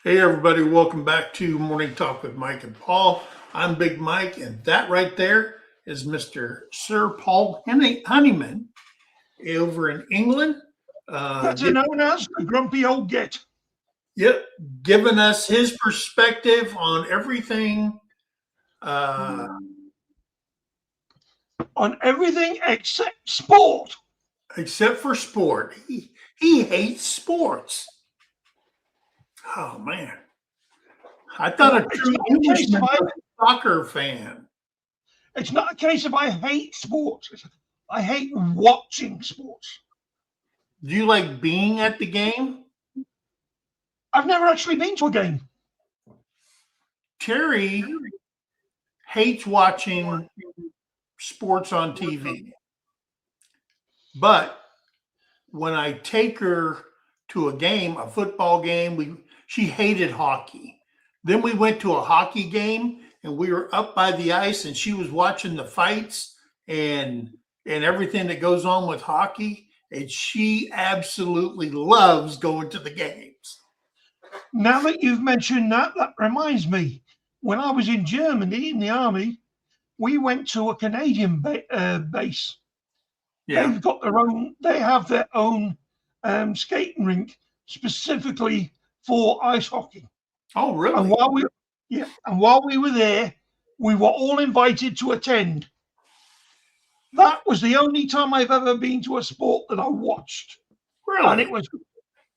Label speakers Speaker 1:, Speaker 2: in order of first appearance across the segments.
Speaker 1: Hey, everybody, welcome back to Morning Talk with Mike and Paul. I'm Big Mike, and that right there is Mr. Sir Paul Honeyman over in England. Uh,
Speaker 2: Better
Speaker 1: gi-
Speaker 2: known as the grumpy old git.
Speaker 1: yep, giving us his perspective on everything. Uh,
Speaker 2: On everything except sport.
Speaker 1: except for sport. He hates sports. Oh, man. I thought a
Speaker 2: It's
Speaker 1: true
Speaker 2: not a case of
Speaker 1: Englishman was a soccer fan.
Speaker 2: it's not a case of I hate sports. I hate watching sports.
Speaker 1: Do you like being at the game?
Speaker 2: I've never actually been to a game.
Speaker 1: Terry hates watching sports on TV. But when I take her to a game, a football game, she hated hockey. Then we went to a hockey game and we were up by the ice and she was watching the fights and everything that goes on with hockey. And she absolutely loves going to the games.
Speaker 2: Now that you've mentioned that, that reminds me. When I was in Germany in the army, we went to a Canadian base.
Speaker 1: Yeah.
Speaker 2: They have their own skating rink specifically for ice hockey.
Speaker 1: Oh,
Speaker 2: And
Speaker 1: really?
Speaker 2: while we were there, we were all invited to attend. That was the only time I've ever been to a sport that I watched, and
Speaker 1: Really?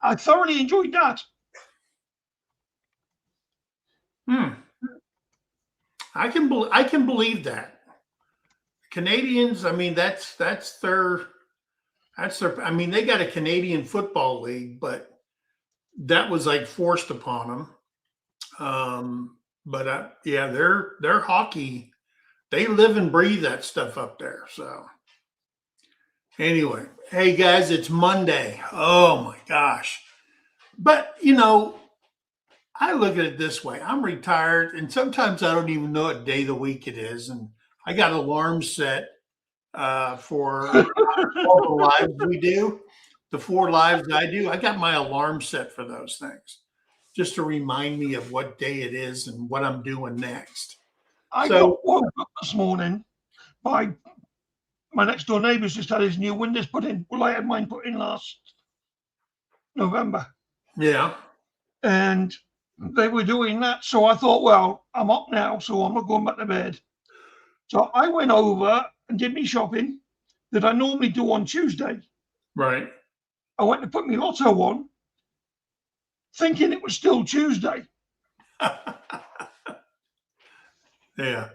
Speaker 2: I thoroughly enjoyed that.
Speaker 1: Hmm. I can believe that. Canadians, I mean, I mean, they got a Canadian football league, but that was like forced upon them. But yeah, their hockey, they live and breathe that stuff up there. So anyway, hey guys, it's Monday. Oh my gosh. But I look at it this way. I'm retired and sometimes I don't even know what day of the week it is. And I got alarms set for all the lives we do, the 4 lives I do. I got my alarm set for those things just to remind me of what day it is and what I'm doing next.
Speaker 2: I
Speaker 1: So,
Speaker 2: got woke up this morning by my next door neighbour's just had his new windows put in. Well, I had mine put in last November,
Speaker 1: yeah,
Speaker 2: and they were doing that. So I thought, well, I'm up now, so I'm not going back to bed. So I went over and did me shopping that I normally do on Tuesday.
Speaker 1: right.
Speaker 2: I went to put my lotto on, thinking it was still Tuesday.
Speaker 1: Yeah.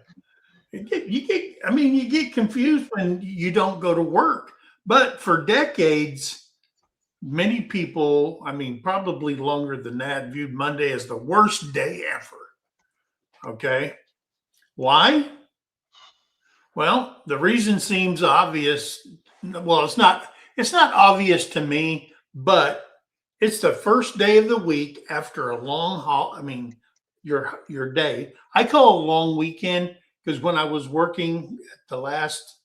Speaker 1: I mean, you get confused when you don't go to work. But for decades, many people, I mean, probably longer than that, viewed Monday as the worst day ever. Okay. Why? Well, the reason seems obvious. Well, it's not obvious to me, but it's the first day of the week after a long haul. I mean, your day. I call it a long weekend because when I was working at the last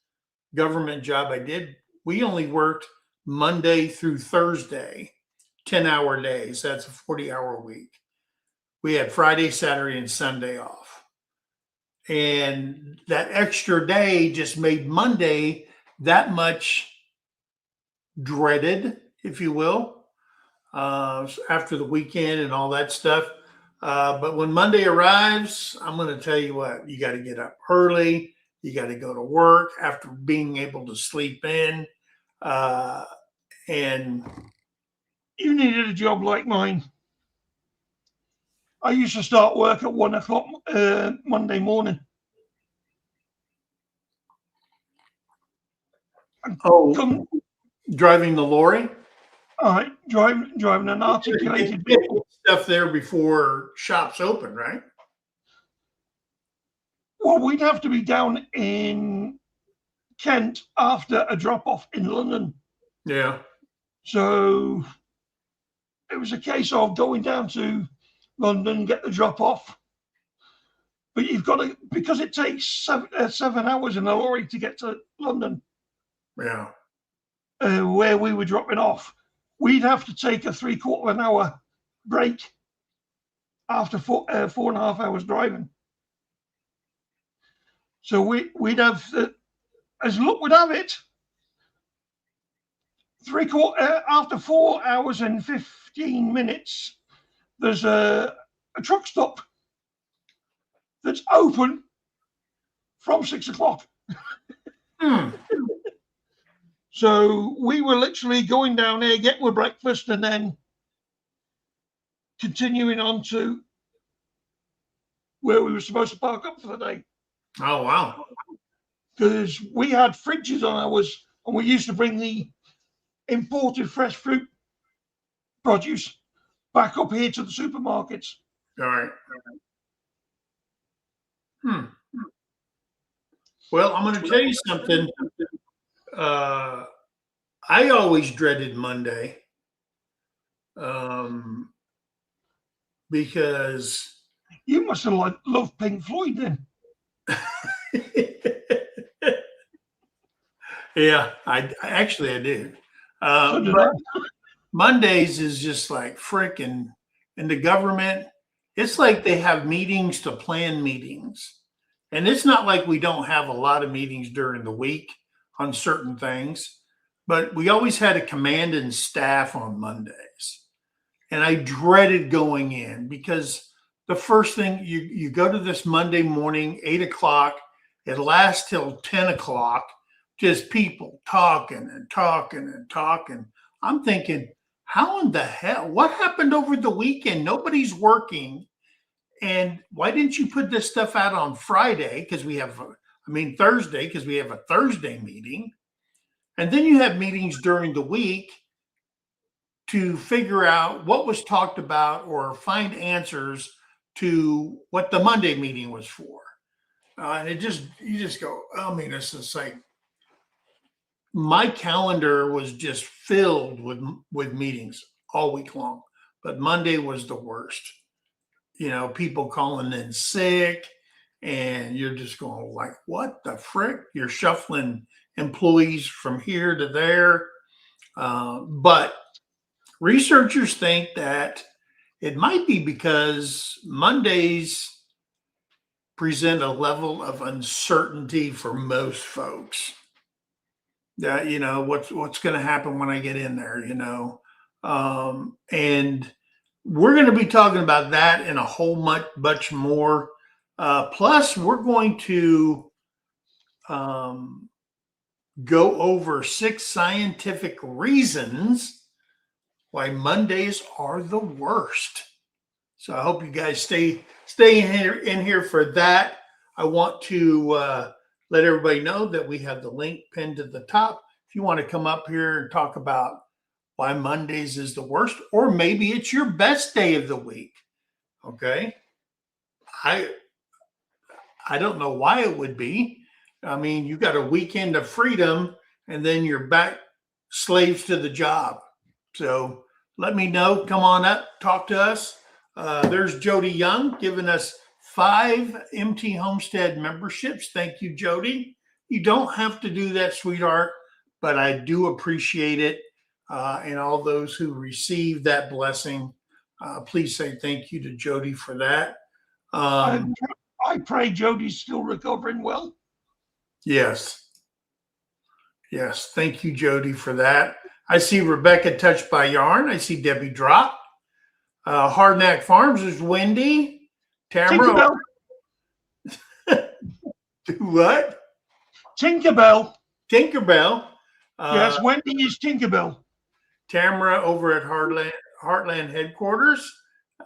Speaker 1: government job I did, we only worked Monday through Thursday, 10-hour days. That's a 40-hour week. We had Friday, Saturday, and Sunday off. And that extra day just made Monday that much dreaded, if you will, after the weekend and all that stuff. But when Monday arrives, I'm going to tell you what, you got to get up early. You got to go to work after being able to sleep in. Uh, and
Speaker 2: You needed a job like mine. I used to start work at 1 o'clock Monday morning.
Speaker 1: oh,
Speaker 2: Come,
Speaker 1: driving the lorry,
Speaker 2: all right, driving an
Speaker 1: you
Speaker 2: articulated
Speaker 1: get
Speaker 2: vehicle.
Speaker 1: stuff there before shops open, right?
Speaker 2: Well, we'd have to be down in Kent after a drop off in London.
Speaker 1: Yeah.
Speaker 2: So it was a case of going down to London, get the drop off. But you've got to, because it takes 7 hours in a lorry to get to London,
Speaker 1: Yeah.
Speaker 2: where we were dropping off, we'd have to take a 3/4 of an hour break after 4.5 hours driving. So we'd have, as luck would have it, after 4 hours and 15 minutes, there's a truck stop that's open from 6 o'clock. So we were literally going down there, getting our breakfast, and then continuing on to where we were supposed to park up for the day.
Speaker 1: Oh, wow.
Speaker 2: Because we had fridges on ours, and we used to bring the imported fresh fruit produce back up here to the supermarkets.
Speaker 1: All right. Well, I'm going to tell you something. I always dreaded Monday because
Speaker 2: You must have loved Pink Floyd then.
Speaker 1: yeah, I actually do.
Speaker 2: So did
Speaker 1: But
Speaker 2: I.
Speaker 1: Mondays is just like freaking in the government. It's like they have meetings to plan meetings. And it's not like we don't have a lot of meetings during the week on certain things, but we always had a command and staff on Mondays. And I dreaded going in because the first thing you go to this Monday morning, 8 o'clock, it lasts till 10 o'clock, just people talking and talking and talking. I'm thinking, how in the hell, what happened over the weekend? Nobody's working. And why didn't you put this stuff out on Friday? Because we have, Thursday, because we have a Thursday meeting. And then you have meetings during the week to figure out what was talked about or find answers to what the Monday meeting was for. And you just go, it's just like, my calendar was just filled with meetings all week long, but Monday was the worst. People calling in sick, and you're just going like, what the frick? You're shuffling employees from here to there. But researchers think that it might be because Mondays present a level of uncertainty for most folks. That what's going to happen when I get in there, and we're going to be talking about that and a whole much more. Plus, we're going to go over 6 scientific reasons why Mondays are the worst. So I hope you guys stay in here for that. I want to let everybody know that we have the link pinned to the top. If you want to come up here and talk about why Mondays is the worst, or maybe it's your best day of the week. Okay. I don't know why it would be. You got a weekend of freedom and then you're back slaves to the job. So let me know. Come on up, talk to us. There's Jody Young giving us 5 MT Homestead memberships. Thank you, Jody. You don't have to do that, sweetheart, but I do appreciate it. And all those who receive that blessing, please say thank you to Jody for that.
Speaker 2: I pray Jody's still recovering well.
Speaker 1: Yes. Thank you, Jody, for that. I see Rebecca Touched by Yarn. I see Debbie Drop. Hardknack Farms is Wendy. Tamara. What?
Speaker 2: Tinkerbell.
Speaker 1: Yes,
Speaker 2: Wendy is Tinkerbell.
Speaker 1: Tamara over at Heartland Headquarters.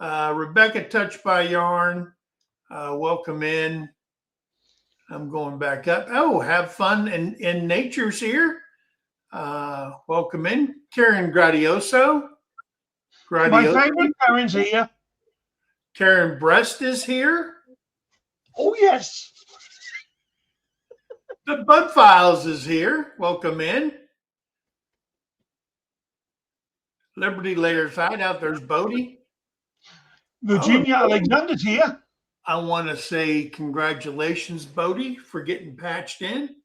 Speaker 1: Rebecca Touched by Yarn. Welcome in. I'm going back up. Oh, have fun in nature's here. Welcome in. Karen Gradioso.
Speaker 2: My favorite Karen's here.
Speaker 1: Karen Breast is here.
Speaker 2: Oh, yes.
Speaker 1: The Bud Files is here. Welcome in. Liberty Layers Hideout. There's Bodie.
Speaker 2: Virginia Alexander's here.
Speaker 1: I want to say congratulations, Bodie, for getting patched in.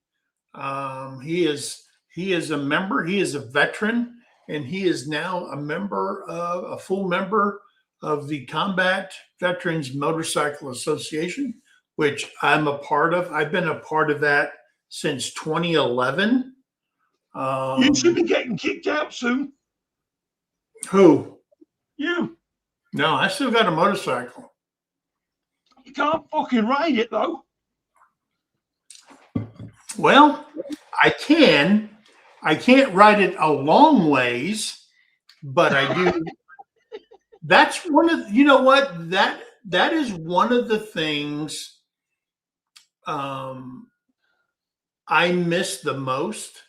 Speaker 1: He is a member. He is a veteran, and he is now a full member of the Combat Veterans Motorcycle Association, which I'm a part of. I've been a part of that since 2011.
Speaker 2: You should be getting kicked out soon.
Speaker 1: Who?
Speaker 2: You.
Speaker 1: No, I still got a motorcycle.
Speaker 2: You can't fucking ride it though.
Speaker 1: Well, I can. I can't ride it a long ways, but I do. That's one of, you know what, that is one of the things I miss the most,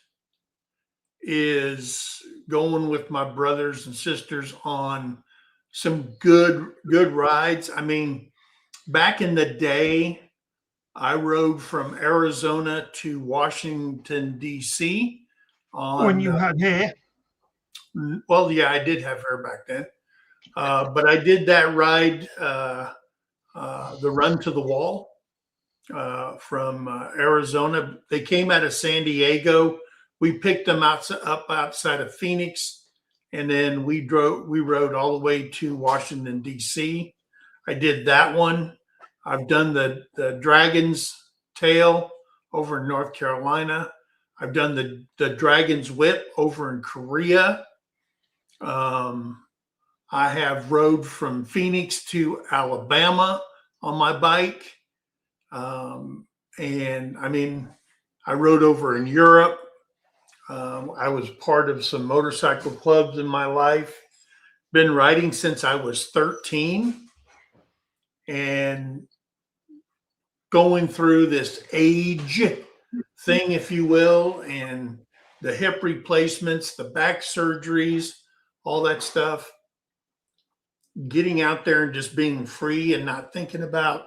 Speaker 1: is going with my brothers and sisters on some good rides. I mean, back in the day, I rode from Arizona to Washington D.C.
Speaker 2: When you had hair.
Speaker 1: Well, yeah, I did have hair back then. But I did that ride, the Run to the Wall, from Arizona. They came out of San Diego. We picked them up outside of Phoenix, and then we rode all the way to Washington, D.C. I did that one. I've done the Dragon's Tail over in North Carolina. I've done the Dragon's Whip over in Korea. I have rode from Phoenix to Alabama on my bike. And I mean, I rode over in Europe. I was part of some motorcycle clubs in my life. Been riding since I was 13. And going through this age thing, if you will, and the hip replacements, the back surgeries, all that stuff. Getting out there and just being free and not thinking about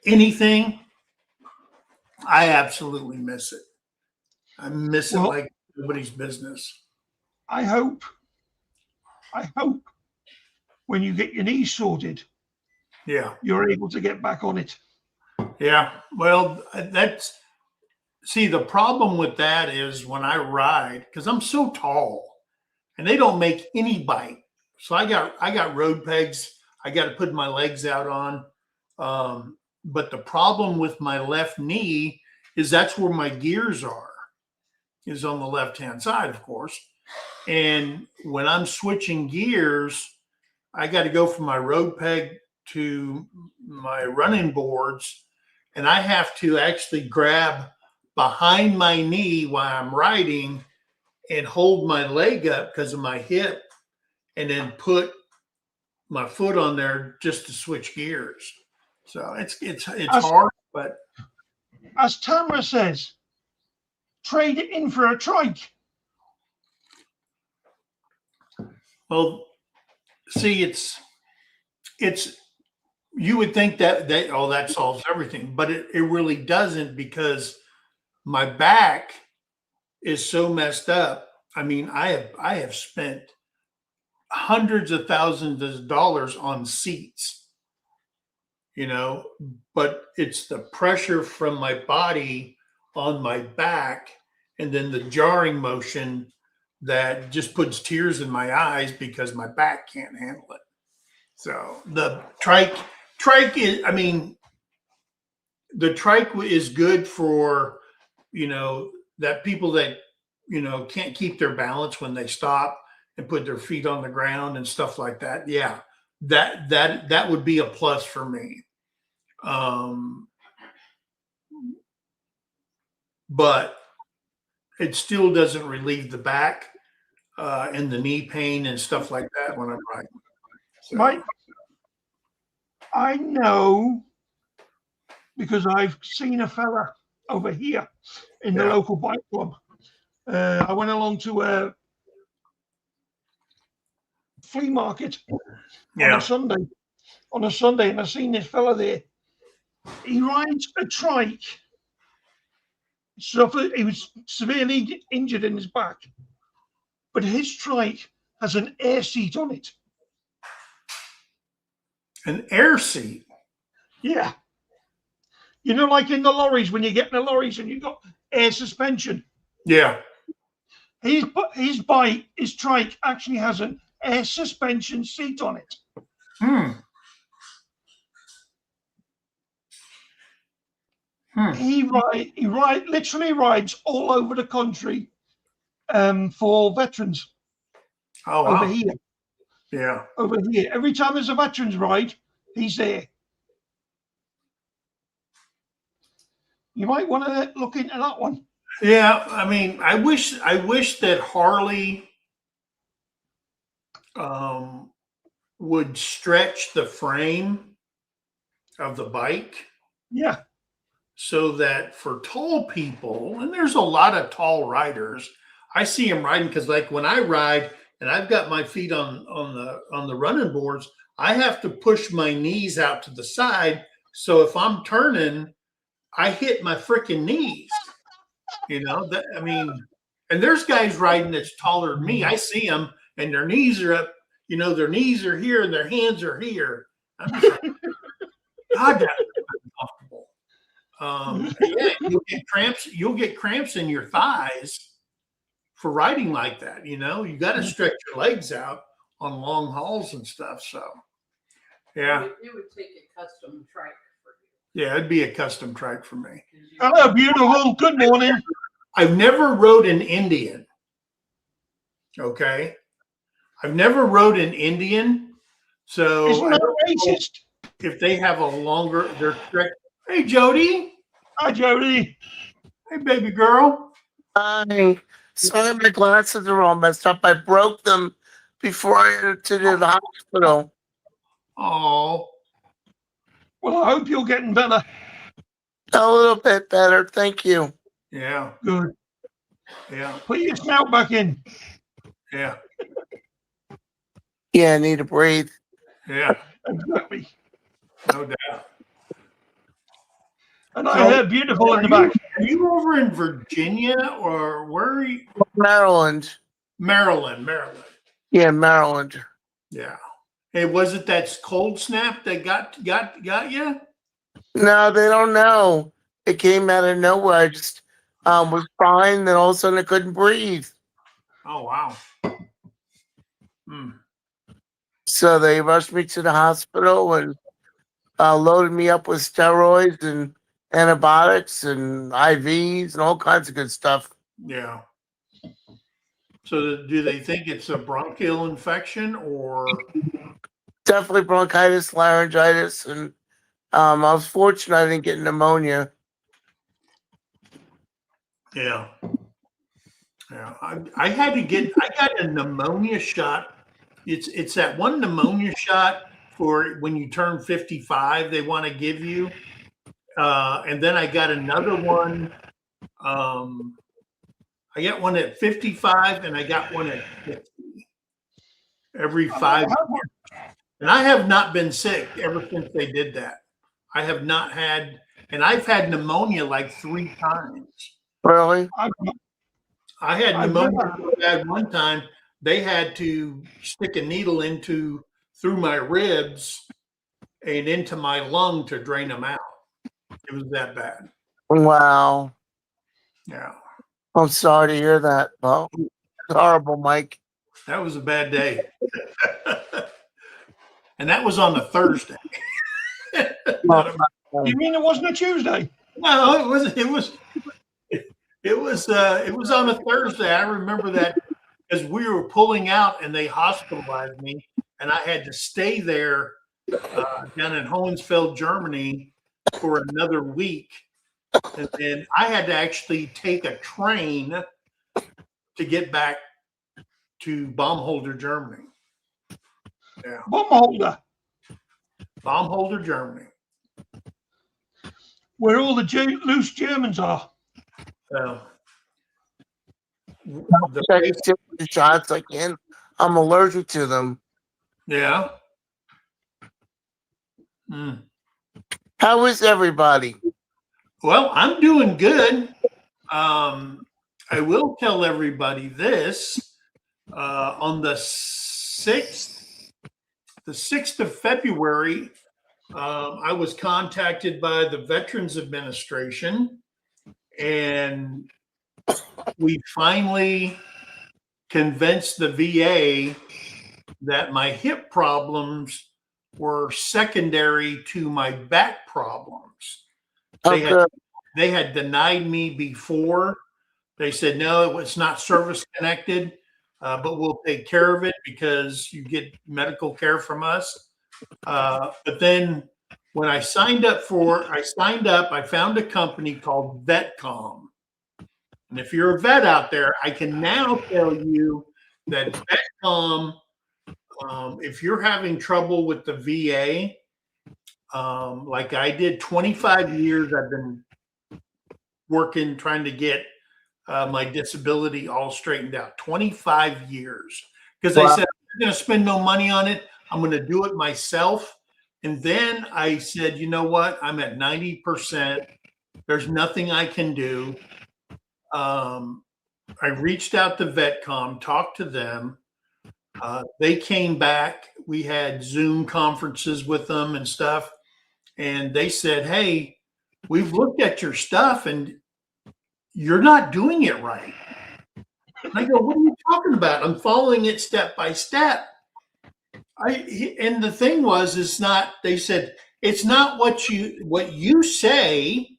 Speaker 1: anything, I absolutely miss it. I miss it like nobody's business.
Speaker 2: I hope when you get your knees sorted,
Speaker 1: yeah,
Speaker 2: you're able to get back on it.
Speaker 1: Yeah. Well, see, the problem with that is when I ride, because I'm so tall and they don't make any bite. So I got road pegs I got to put my legs out on. But the problem with my left knee is that's where my gears are, is on the left-hand side, of course. And when I'm switching gears, I got to go from my road peg to my running boards, and I have to actually grab behind my knee while I'm riding and hold my leg up because of my hip, and then put my foot on there just to switch gears. So it's hard, but
Speaker 2: as Tamara says, trade it in for a trike.
Speaker 1: Well, see, it's you would think that that solves everything, but it really doesn't, because my back is so messed up. I mean, I have spent hundreds of thousands of dollars on seats, but it's the pressure from my body on my back and then the jarring motion that just puts tears in my eyes because my back can't handle it. So the trike is, I mean, the trike is good for, that people that, can't keep their balance when they stop and put their feet on the ground and stuff like that. Yeah, that would be a plus for me. But it still doesn't relieve the back and the knee pain and stuff like that when I'm riding. So.
Speaker 2: Mike, I know, because I've seen a fella over here in the local bike club. I went along to a flea market on a Sunday, and I seen this fella there. He rides a trike. He was severely injured in his back, but his trike has an air seat on it.
Speaker 1: An air seat?
Speaker 2: Yeah. Like in the lorries, when you get in the lorries and you've got air suspension.
Speaker 1: Yeah.
Speaker 2: His trike actually has an air suspension seat on it.
Speaker 1: Hmm.
Speaker 2: He literally rides all over the country for veterans.
Speaker 1: Oh,
Speaker 2: Over
Speaker 1: wow.
Speaker 2: here.
Speaker 1: Yeah.
Speaker 2: Over here. Every time there's a veterans ride, he's there. You might want to look into that one.
Speaker 1: Yeah. I mean, I wish that Harley would stretch the frame of the bike
Speaker 2: Yeah.
Speaker 1: so that for tall people, and there's a lot of tall riders, I see them riding because, like, when I ride and I've got my feet on the running boards, I have to push my knees out to the side. So if I'm turning, I hit my freaking knees. You know that. I mean, and there's guys riding that's taller than me. I see them, and their knees are up. You know, their knees are here and their hands are here. I'm just like, God, that's uncomfortable. Yeah, you'll get cramps. You'll get cramps in your thighs for riding like that. You know, you got to stretch your legs out on long hauls and stuff. So, yeah,
Speaker 3: It would take a custom trike for you.
Speaker 1: yeah, it'd be a custom trike for me.
Speaker 2: Hello, beautiful. Good morning.
Speaker 1: I've never rode an Indian. Okay, I've never rode an Indian. So
Speaker 2: Isn't that racist?
Speaker 1: if they have a longer, their trek. Hey, Jody.
Speaker 2: Hi, Jody.
Speaker 1: Hey, baby girl.
Speaker 4: Hi. Sorry, my glasses are all messed up. I broke them before I entered to the hospital.
Speaker 1: Oh,
Speaker 2: Well, I hope you're getting better.
Speaker 4: A little bit better, thank you.
Speaker 1: yeah,
Speaker 2: Good.
Speaker 1: yeah,
Speaker 2: Put your snout back in.
Speaker 1: yeah,
Speaker 4: Yeah, I need to breathe.
Speaker 1: yeah.
Speaker 2: Exactly.
Speaker 1: No doubt.
Speaker 2: And I heard beautiful in the back.
Speaker 1: Are you over in Virginia or where are you?
Speaker 4: Maryland.
Speaker 1: Maryland.
Speaker 4: Yeah, Maryland.
Speaker 1: Yeah. Hey, was it that cold snap that got you?
Speaker 4: No, they don't know. It came out of nowhere. I just was fine, then all of a sudden I couldn't breathe.
Speaker 1: Oh, wow. Hmm.
Speaker 4: So they rushed me to the hospital and loaded me up with steroids and antibiotics and IVs and all kinds of good stuff.
Speaker 1: Yeah. So do they think it's a bronchial infection or?
Speaker 4: Definitely bronchitis, laryngitis, and I was fortunate I didn't get pneumonia.
Speaker 1: Yeah. Yeah. I got a pneumonia shot. It's that one pneumonia shot for when you turn 55, they want to give you. And then I got another one. I got one at 55 and I got one at 50. Every 5 years. And I have not been sick ever since they did that. I have not had, and I've had pneumonia like 3 times.
Speaker 4: Really?
Speaker 1: I had pneumonia so bad one time, they had to stick a needle through my ribs and into my lung to drain them out. It was that bad.
Speaker 4: Wow.
Speaker 1: Yeah.
Speaker 4: I'm sorry to hear that. Well, it's horrible, Mike.
Speaker 1: That was a bad day. And that was on a Thursday.
Speaker 2: You mean it wasn't a Tuesday?
Speaker 1: No, it wasn't. It was on a Thursday. I remember that because we were pulling out and they hospitalized me, and I had to stay there down in Hohensfeld, Germany, for another week, and then I had to actually take a train to get back to Baumholder, Germany. Yeah, Baumholder, Germany.
Speaker 2: Where all the loose Germans are.
Speaker 1: So,
Speaker 4: Check the shots I can. I'm allergic to them.
Speaker 1: yeah. Mm.
Speaker 4: How is everybody?
Speaker 1: Well, I'm doing good. I will tell everybody this. On the 6th of February, I was contacted by the Veterans Administration, and we finally convinced the VA that my hip problems were secondary to my back problems. They had,
Speaker 4: Okay.
Speaker 1: they had denied me before. They said, no, it's not service connected, but we'll take care of it because you get medical care from us. But then when I signed up, I found a company called VetCom. And if you're a vet out there, I can now tell you that VetCom, if you're having trouble with the VA, like I did 25 years, I've been working, trying to get my disability all straightened out. 25 years. Because I
Speaker 4: Wow.
Speaker 1: said, I'm going to spend no money on it. I'm going to do it myself. And then I said, you know what? I'm at 90%. There's nothing I can do. I reached out to VetCom, talked to them. They came back. We had Zoom conferences with them and stuff. And they said, hey, we've looked at your stuff and you're not doing it right. And I go, what are you talking about? I'm following it step by step. And the thing was, it's not, they said, it's not what you say,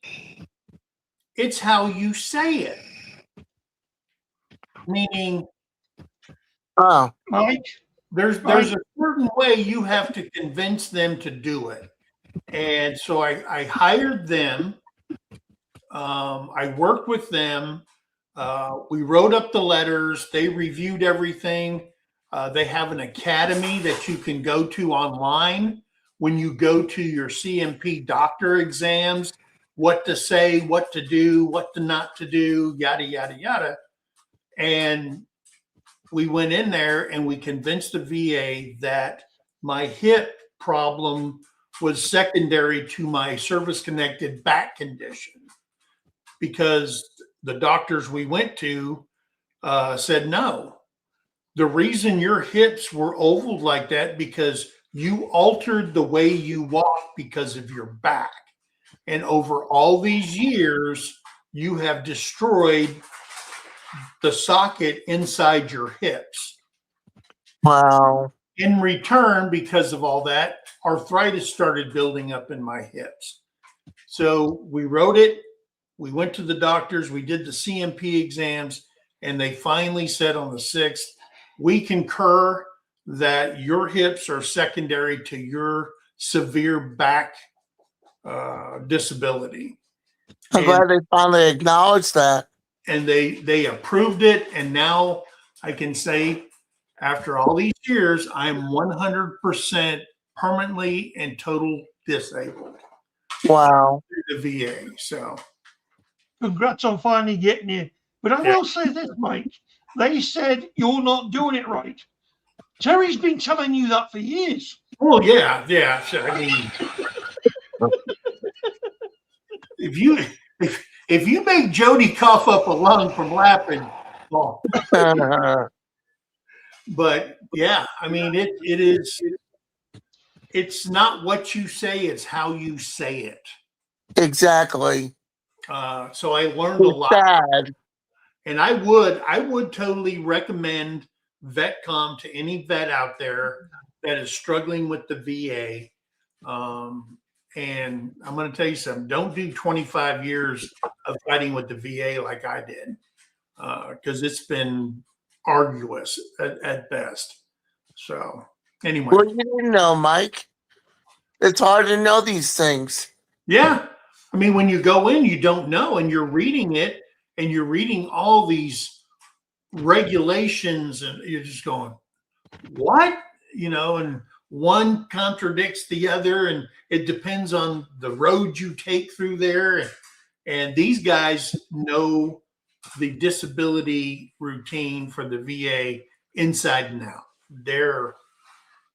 Speaker 1: it's how you say it. Meaning,
Speaker 4: Oh,
Speaker 2: Mike,
Speaker 1: there's a certain way you have to convince them to do it. And so I hired them. I worked with them. We wrote up the letters. They reviewed everything. They have an academy that you can go to online when you go to your CMP doctor exams, what to say, what to do, what to not to do, yada, yada, yada. And we went in there and we convinced the VA that my hip problem was secondary to my service-connected back condition, because the doctors we went to said, no, the reason your hips were ovaled like that because you altered the way you walk because of your back. And over all these years, you have destroyed the socket inside your hips.
Speaker 4: wow.
Speaker 1: In return, because of all that, arthritis started building up in my hips. So we wrote it. We went to the doctors. We did the CMP exams, and they finally said on the 6th, we concur that your hips are secondary to your severe back disability.
Speaker 4: I'm glad they finally acknowledged that.
Speaker 1: And they approved it. And now I can say, after all these years, I'm 100% permanently and total disabled
Speaker 4: Wow.
Speaker 1: through the VA. So
Speaker 2: congrats on finally getting it. But I will say this, Mike. They said you're not doing it right. Terry's been telling you that for years.
Speaker 1: well, yeah. So, I mean, if you make Jody cough up a lung from laughing, well, but yeah, I mean it's not what you say, it's how you say it.
Speaker 4: Exactly.
Speaker 1: So I learned a lot,
Speaker 4: Sad.
Speaker 1: and I would totally recommend VetCom to any vet out there that is struggling with the VA. And I'm going to tell you something, don't do 25 years of fighting with the VA like I did, because it's been arduous at best. So anyway.
Speaker 4: Well, you didn't know, Mike. It's hard to know these things.
Speaker 1: Yeah. I mean, when you go in, you don't know, and you're reading it, and you're reading all these regulations, and you're just going, what? And one contradicts the other, and it depends on the road you take through there. And these guys know the disability routine for the VA inside and out.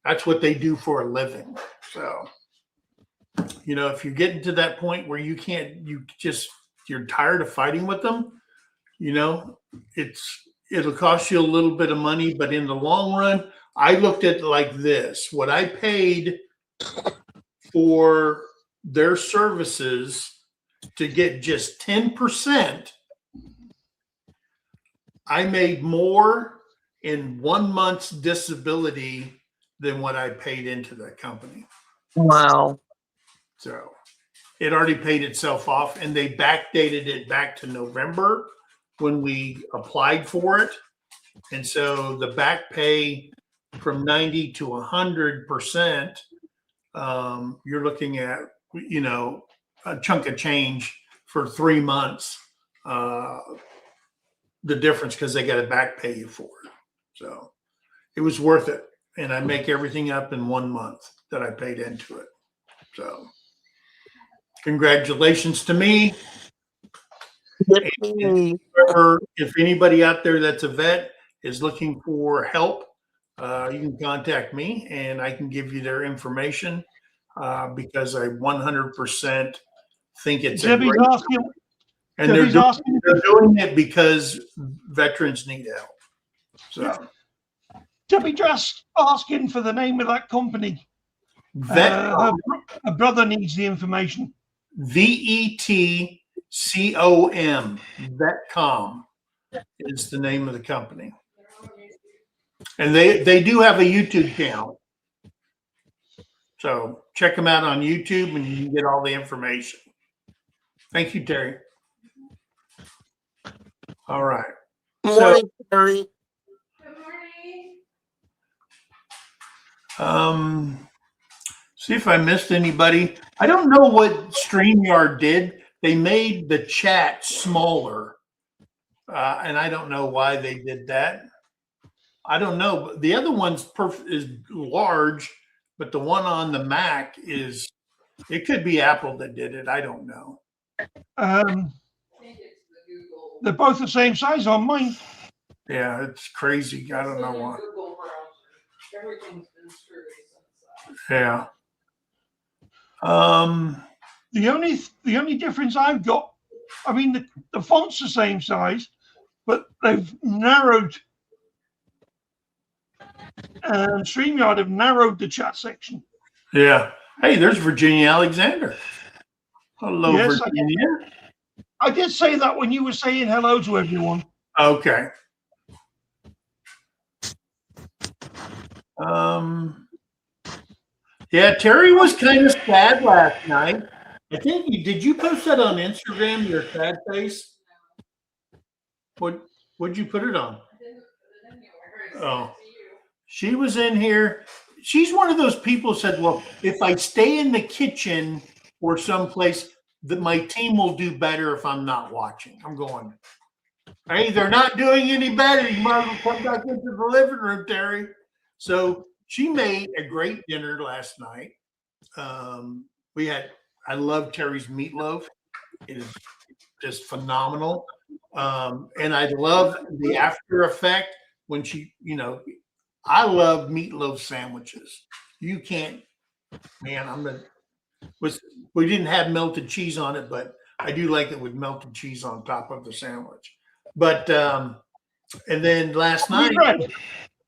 Speaker 1: That's what they do for a living. So, if you're getting to that point where you're tired of fighting with them, it'll cost you a little bit of money, but in the long run, I looked at it like this: what I paid for their services to get just 10%, I made more in 1 month's disability than what I paid into the company.
Speaker 4: Wow.
Speaker 1: So it already paid itself off, and they backdated it back to November when we applied for it. And so the back pay from 90 to 100%, you're looking at, you know, a chunk of change for 3 months. The difference because they got to back pay you for it. So it was worth it. And I make everything up in 1 month that I paid into it. So congratulations to me.
Speaker 4: Yippee.
Speaker 1: If anybody out there that's a vet is looking for help, you can contact me and I can give you their information because I 100% think it's a
Speaker 2: Debbie's
Speaker 1: great,
Speaker 2: asking.
Speaker 1: and they're
Speaker 2: Debbie's asking.
Speaker 1: doing it because veterans need help. So
Speaker 2: Debbie just asking for the name of that company.
Speaker 1: vet
Speaker 2: Her brother needs the information.
Speaker 1: VETCOM, Vetcom is the name of the company. And they do have a YouTube channel. So check them out on YouTube and you can get all the information. Thank you, Terry. All right.
Speaker 4: Morning, Terry.
Speaker 3: Good morning.
Speaker 1: See if I missed anybody. I don't know what StreamYard did. They made the chat smaller. And I don't know why they did that. I don't know. The other one's is large, but the one on the Mac is, it could be Apple that did it. I don't know.
Speaker 3: I think it's the Google.
Speaker 2: They're both the same size on mine.
Speaker 1: Yeah, it's crazy. I don't
Speaker 3: It's
Speaker 1: know
Speaker 3: the
Speaker 1: why.
Speaker 3: Google browser. Everything's been screwy since
Speaker 1: Yeah.
Speaker 2: The only difference I've got, I mean, the font's the same size, but they've narrowed. And StreamYard have narrowed the chat section.
Speaker 1: Yeah. Hey, there's Virginia Alexander. Hello,
Speaker 2: Yes,
Speaker 1: Virginia.
Speaker 2: I did say that when you were saying hello to everyone.
Speaker 1: Okay. Yeah, Terry was kind of sad last night. I think did you post that on Instagram, your sad face? What'd you put it on?
Speaker 3: I didn't put it anywhere. I sent
Speaker 1: Oh.
Speaker 3: it to you.
Speaker 1: She was in here. She's one of those people who said, well, if I stay in the kitchen or someplace, that my team will do better if I'm not watching. I'm going, hey, they're not doing any better. You might as well come back into the living room, Terry. So she made a great dinner last night. I love Terry's meatloaf. It is just phenomenal. And I love the after effect when she, you know, I love meatloaf sandwiches. You can't, man, we didn't have melted cheese on it, but I do like it with melted cheese on top of the sandwich. But, and then last night,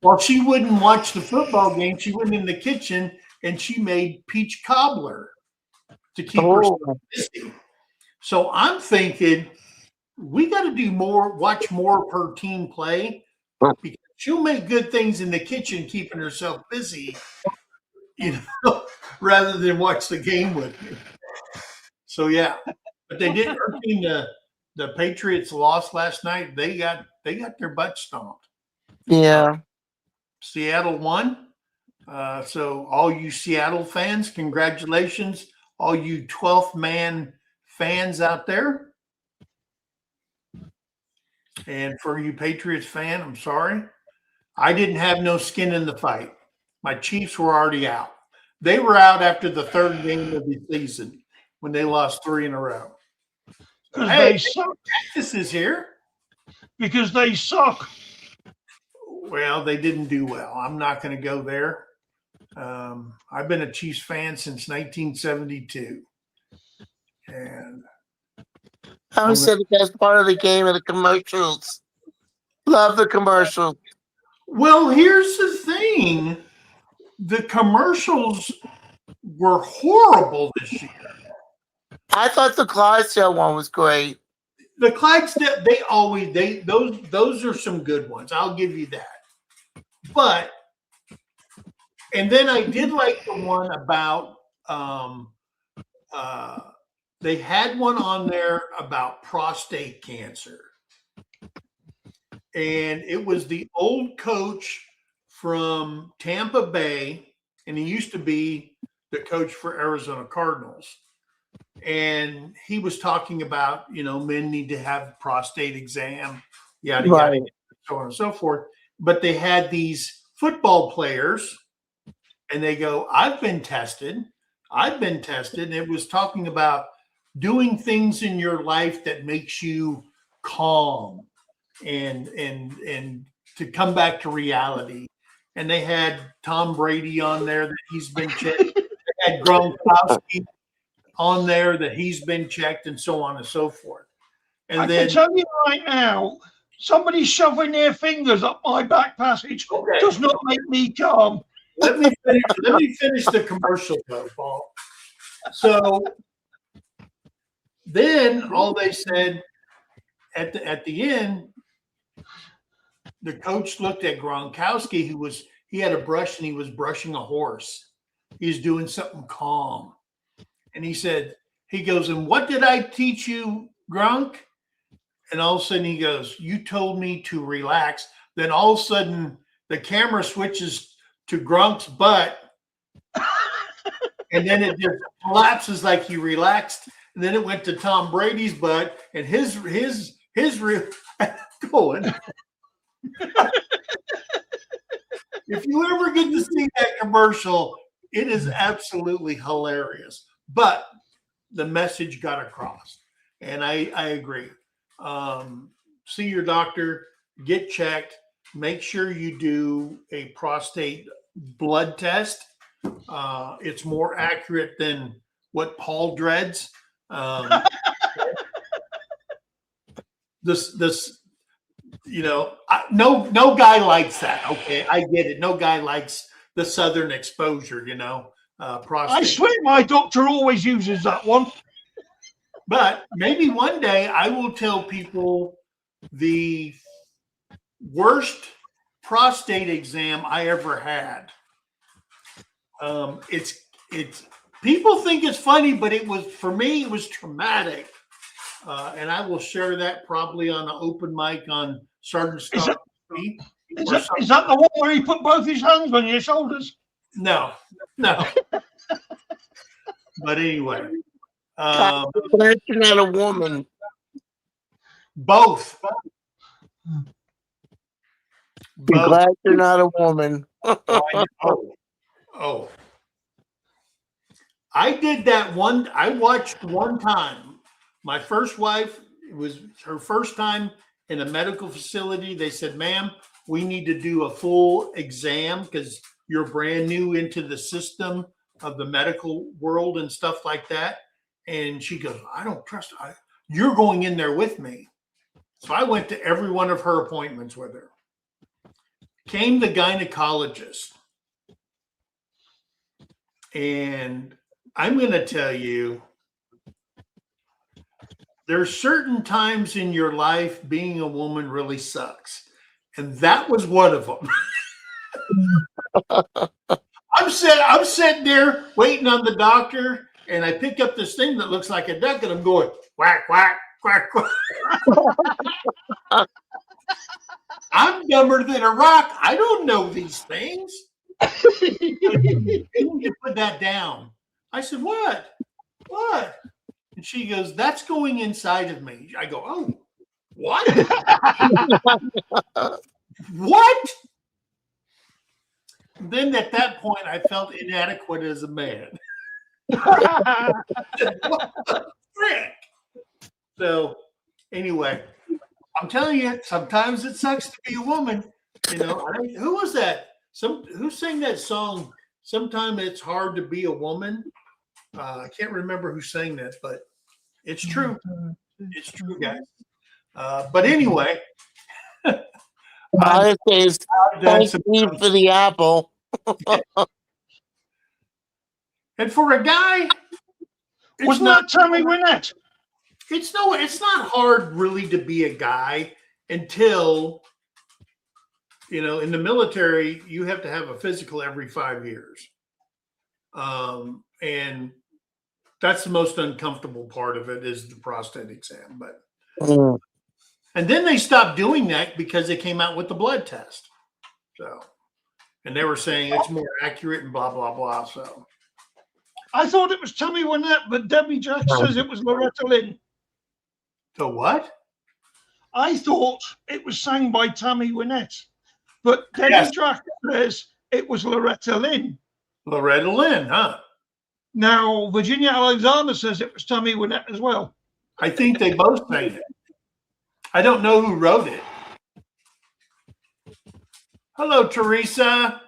Speaker 1: while she wouldn't watch the football game, she went in the kitchen and she made peach cobbler to keep herself busy. So I'm thinking we got to do more, watch more of her team play, because she'll make good things in the kitchen, keeping herself busy, you know, rather than watch the game with me. So yeah, but they did. Her team, the Patriots lost last night. They got their butt stomped.
Speaker 4: Yeah.
Speaker 1: Seattle won. So all you Seattle fans, congratulations. All you 12th man fans out there. And for you Patriots fan, I'm sorry. I didn't have no skin in the fight. My Chiefs were already out. They were out after the third game of the season when they lost 3 in a row.
Speaker 2: Because
Speaker 1: Hey,
Speaker 2: they suck.
Speaker 1: Texas is here.
Speaker 2: Because they suck.
Speaker 1: Well, they didn't do well. I'm not going to go there. I've been a Chiefs fan since 1972. And
Speaker 4: I would say the best part of the game are the commercials. Love the commercials.
Speaker 1: well, here's the thing. The commercials were horrible this year.
Speaker 4: I thought the Clydesdale one was great.
Speaker 1: The Clydesdale, those are some good ones. I'll give you that. But and then I did like the one about they had one on there about prostate cancer. And it was the old coach from Tampa Bay, and he used to be the coach for Arizona Cardinals. And he was talking about, men need to have prostate exam, yada,
Speaker 4: Right.
Speaker 1: yada, so on and so forth. But they had these football players, and they go, I've been tested. And it was talking about doing things in your life that makes you calm and to come back to reality. And they had Tom Brady on there that he's been checked. They had Gronkowski on there that he's been checked, and so on and so forth. And
Speaker 2: I
Speaker 1: then
Speaker 2: can tell you right now, somebody shoving their fingers up my back passage
Speaker 1: Okay.
Speaker 2: does not make me calm.
Speaker 1: let me finish the commercial though, Paul. So then all they said at the end, the coach looked at Gronkowski, he had a brush and he was brushing a horse. He's doing something calm. And he goes, and what did I teach you, Gronk? And all of a sudden he goes, you told me to relax. Then all of a sudden the camera switches to Gronk's butt. And then it just collapses like he relaxed. And then it went to Tom Brady's butt and his going. If you ever get to see that commercial, it is absolutely hilarious. But the message got across. And I agree. See your doctor, get checked, make sure you do a prostate blood test. It's more accurate than what Paul dreads. No guy likes that. Okay, I get it. No guy likes the southern exposure. Prostate.
Speaker 2: I swear my doctor always uses that one.
Speaker 1: But maybe one day I will tell people the worst prostate exam I ever had. It's people think it's funny, but for me it was traumatic. And I will share that probably on an open mic on Sergeant Scott.
Speaker 2: Is that the one where he put both his hands on your shoulders?
Speaker 1: No. But anyway.
Speaker 4: Glad you're not a woman.
Speaker 1: Both.
Speaker 4: Glad you're not a woman.
Speaker 1: Oh. I did that one. I watched one time. My first wife, it was her first time in a medical facility. They said, ma'am, we need to do a full exam because you're brand new into the system of the medical world and stuff like that. And she goes, I don't trust her. You're going in there with me. So I went to every one of her appointments with her. Came the gynecologist. And I'm going to tell you, there's certain times in your life being a woman really sucks. And that was one of them. I'm sitting there waiting on the doctor, and I pick up this thing that looks like a duck, and I'm going, quack, quack, quack, quack. I'm dumber than a rock. I don't know these things. You need to put that down. I said, what? What? And she goes, that's going inside of me. I go, oh, what? What? Then at that point, I felt inadequate as a man. What the frick? So anyway, I'm telling you, sometimes it sucks to be a woman. Who was that? Who sang that song? Sometimes it's hard to be a woman. I can't remember who sang that, but it's true. It's true, guys. But anyway,
Speaker 4: I say thank you for the apple.
Speaker 1: And for a guy,
Speaker 2: Was not Tammy Wynette?
Speaker 1: It's not hard really to be a guy until in the military, you have to have a physical every 5 years. And that's the most uncomfortable part of it is the prostate exam. But
Speaker 4: Mm.
Speaker 1: and then they stopped doing that because they came out with the blood test. So, and they were saying it's more accurate and blah blah blah. So
Speaker 2: I thought it was Tammy Wynette, but Debbie Jack says it was Loretta Lynn.
Speaker 1: so what?
Speaker 2: I thought it was sang by Tammy Wynette, but Debbie
Speaker 1: Yes.
Speaker 2: Jack says it was Loretta Lynn.
Speaker 1: Loretta Lynn, huh?
Speaker 2: Now, Virginia Alexander says it was Tammy Wynette as well.
Speaker 1: I think they both sang it. I don't know who wrote it. Hello, Teresa.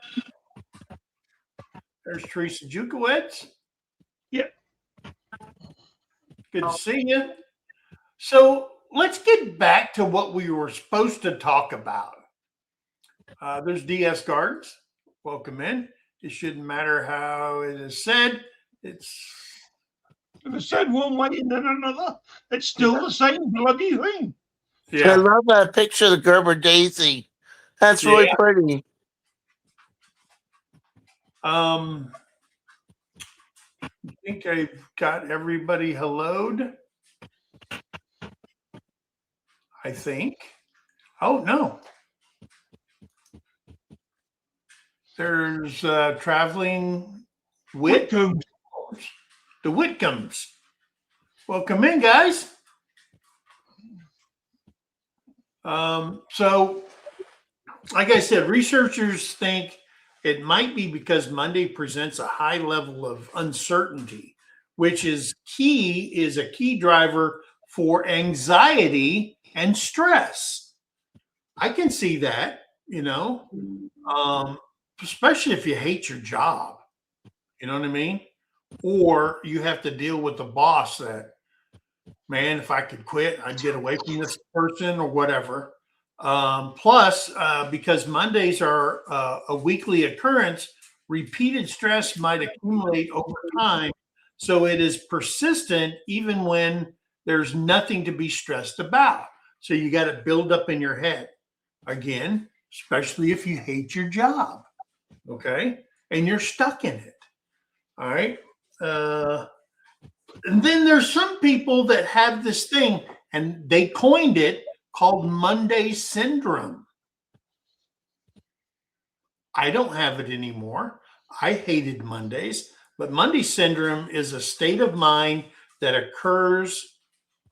Speaker 1: There's Teresa Jukowitz.
Speaker 2: Yeah.
Speaker 1: Good to see you. So let's get back to what we were supposed to talk about. There's DS Gardens. Welcome in. It shouldn't matter how it is said. It's
Speaker 2: If it's said one way and then another, it's still the same bloody thing.
Speaker 4: I
Speaker 1: yeah.
Speaker 4: love that picture of the Gerber Daisy. That's really
Speaker 1: Yeah.
Speaker 4: pretty.
Speaker 1: I think I've got everybody helloed. I think. Oh no. There's traveling wit.
Speaker 2: Whitcombs.
Speaker 1: The Whitcombs. Welcome in, guys. So, like I said, researchers think it might be because Monday presents a high level of uncertainty, which is a key driver for anxiety and stress. I can see that, especially if you hate your job. You know what I mean? Or you have to deal with the boss that, man, if I could quit, I'd get away from this person or whatever. Plus, because Mondays are a weekly occurrence, repeated stress might accumulate over time. So it is persistent even when there's nothing to be stressed about. So you got to build up in your head again, especially if you hate your job. Okay. And you're stuck in it. All right. And then there's some people that have this thing, and they coined it called Monday syndrome. I don't have it anymore. I hated Mondays, but Monday syndrome is a state of mind that occurs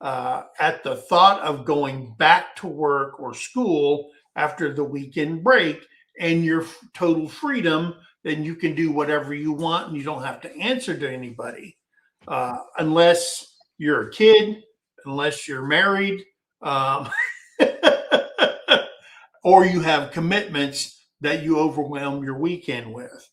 Speaker 1: at the thought of going back to work or school after the weekend break and your total freedom. Then you can do whatever you want and you don't have to answer to anybody unless you're a kid, unless you're married, or you have commitments that you overwhelm your weekend with.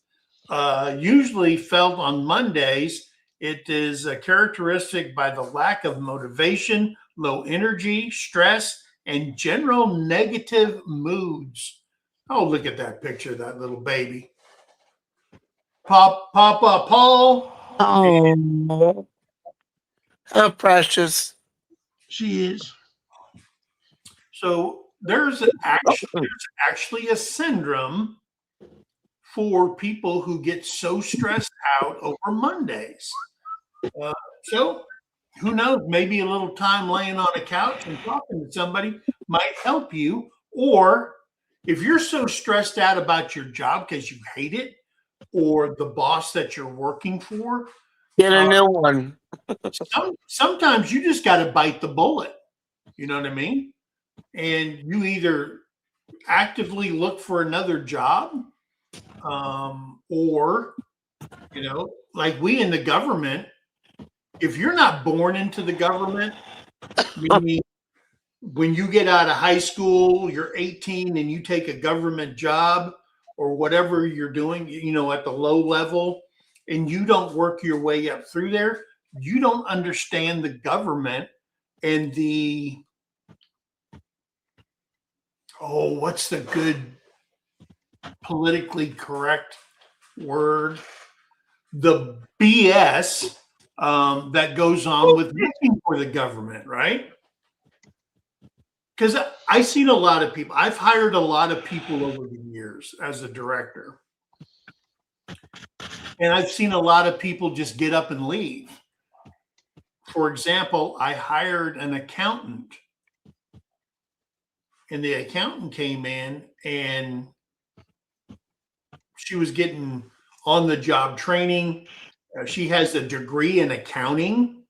Speaker 1: Usually felt on Mondays, it is a characteristic by the lack of motivation, low energy, stress, and general negative moods. Oh, look at that picture of that little baby. Papa Paul.
Speaker 4: Oh, how precious.
Speaker 2: She is.
Speaker 1: So there's actually a syndrome for people who get so stressed out over Mondays. So who knows? Maybe a little time laying on a couch and talking to somebody might help you. Or if you're so stressed out about your job because you hate it, or the boss that you're working for,
Speaker 4: Get a new one.
Speaker 1: sometimes you just got to bite the bullet. You know what I mean? And you either actively look for another job, or, like we in the government, if you're not born into the government, meaning when you get out of high school, you're 18 and you take a government job or whatever you're doing, at the low level, and you don't work your way up through there, you don't understand the government and what's the good politically correct word? The BS that goes on with working for the government, right? because I've seen a lot of people. I've hired a lot of people over the years as a director. And I've seen a lot of people just get up and leave. For example, I hired an accountant, and the accountant came in and she was getting on the job training. She has a degree in accounting,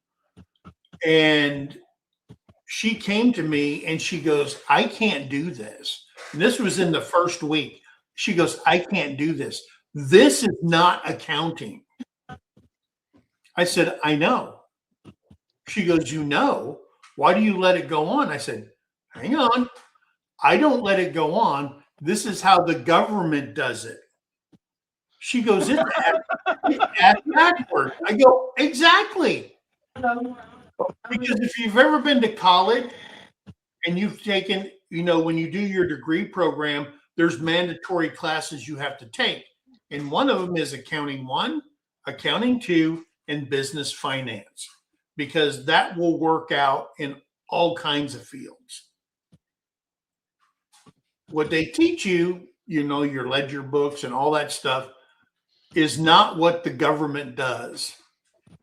Speaker 1: and she came to me and she goes, I can't do this. And this was in the first week. She goes, I can't do this. This is not accounting. I said, I know. She goes, you know, why do you let it go on? I said, hang on. I don't let it go on. This is how the government does it. She goes, it's ass backward. I go, exactly. Because if you've ever been to college and you've taken, when you do your degree program, there's mandatory classes you have to take. And one of them is accounting 1, accounting 2, and business finance, because that will work out in all kinds of fields. What they teach you, your ledger books and all that stuff, is not what the government does.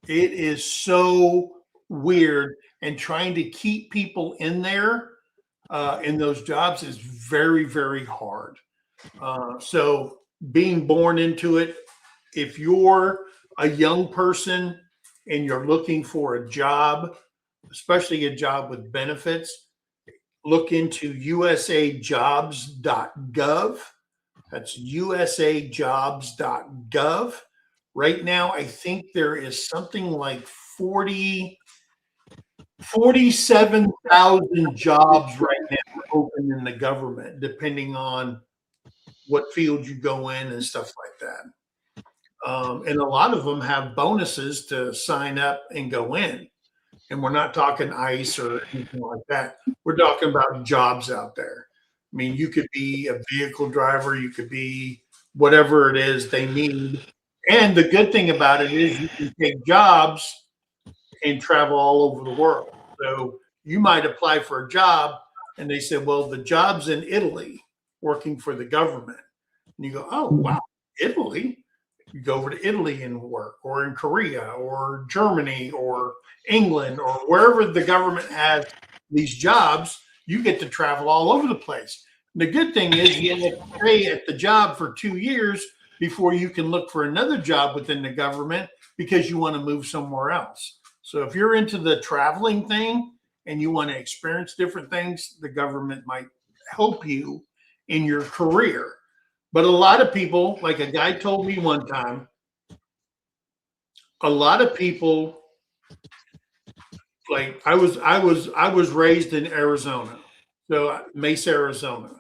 Speaker 1: It is so weird, and trying to keep people in there in those jobs is very, very hard. So being born into it, if you're a young person and you're looking for a job, especially a job with benefits, look into usajobs.gov. That's usajobs.gov. Right now, I think there is something like 47,000 jobs right now open in the government, depending on what field you go in and stuff like that. And a lot of them have bonuses to sign up and go in. And we're not talking ICE or anything like that. We're talking about jobs out there. I mean, you could be a vehicle driver, you could be whatever it is they need. And the good thing about it is you can take jobs and travel all over the world. So you might apply for a job and they said, well, the job's in Italy working for the government. And you go, oh, wow, Italy? You go over to Italy and work, or in Korea or Germany or England or wherever the government has these jobs, you get to travel all over the place. And the good thing is you have to stay at the job for 2 years before you can look for another job within the government because you want to move somewhere else. So if you're into the traveling thing and you want to experience different things, the government might help you in your career. But a lot of people, like a guy told me one time, a lot of people, like I was raised in Arizona, so Mesa, Arizona.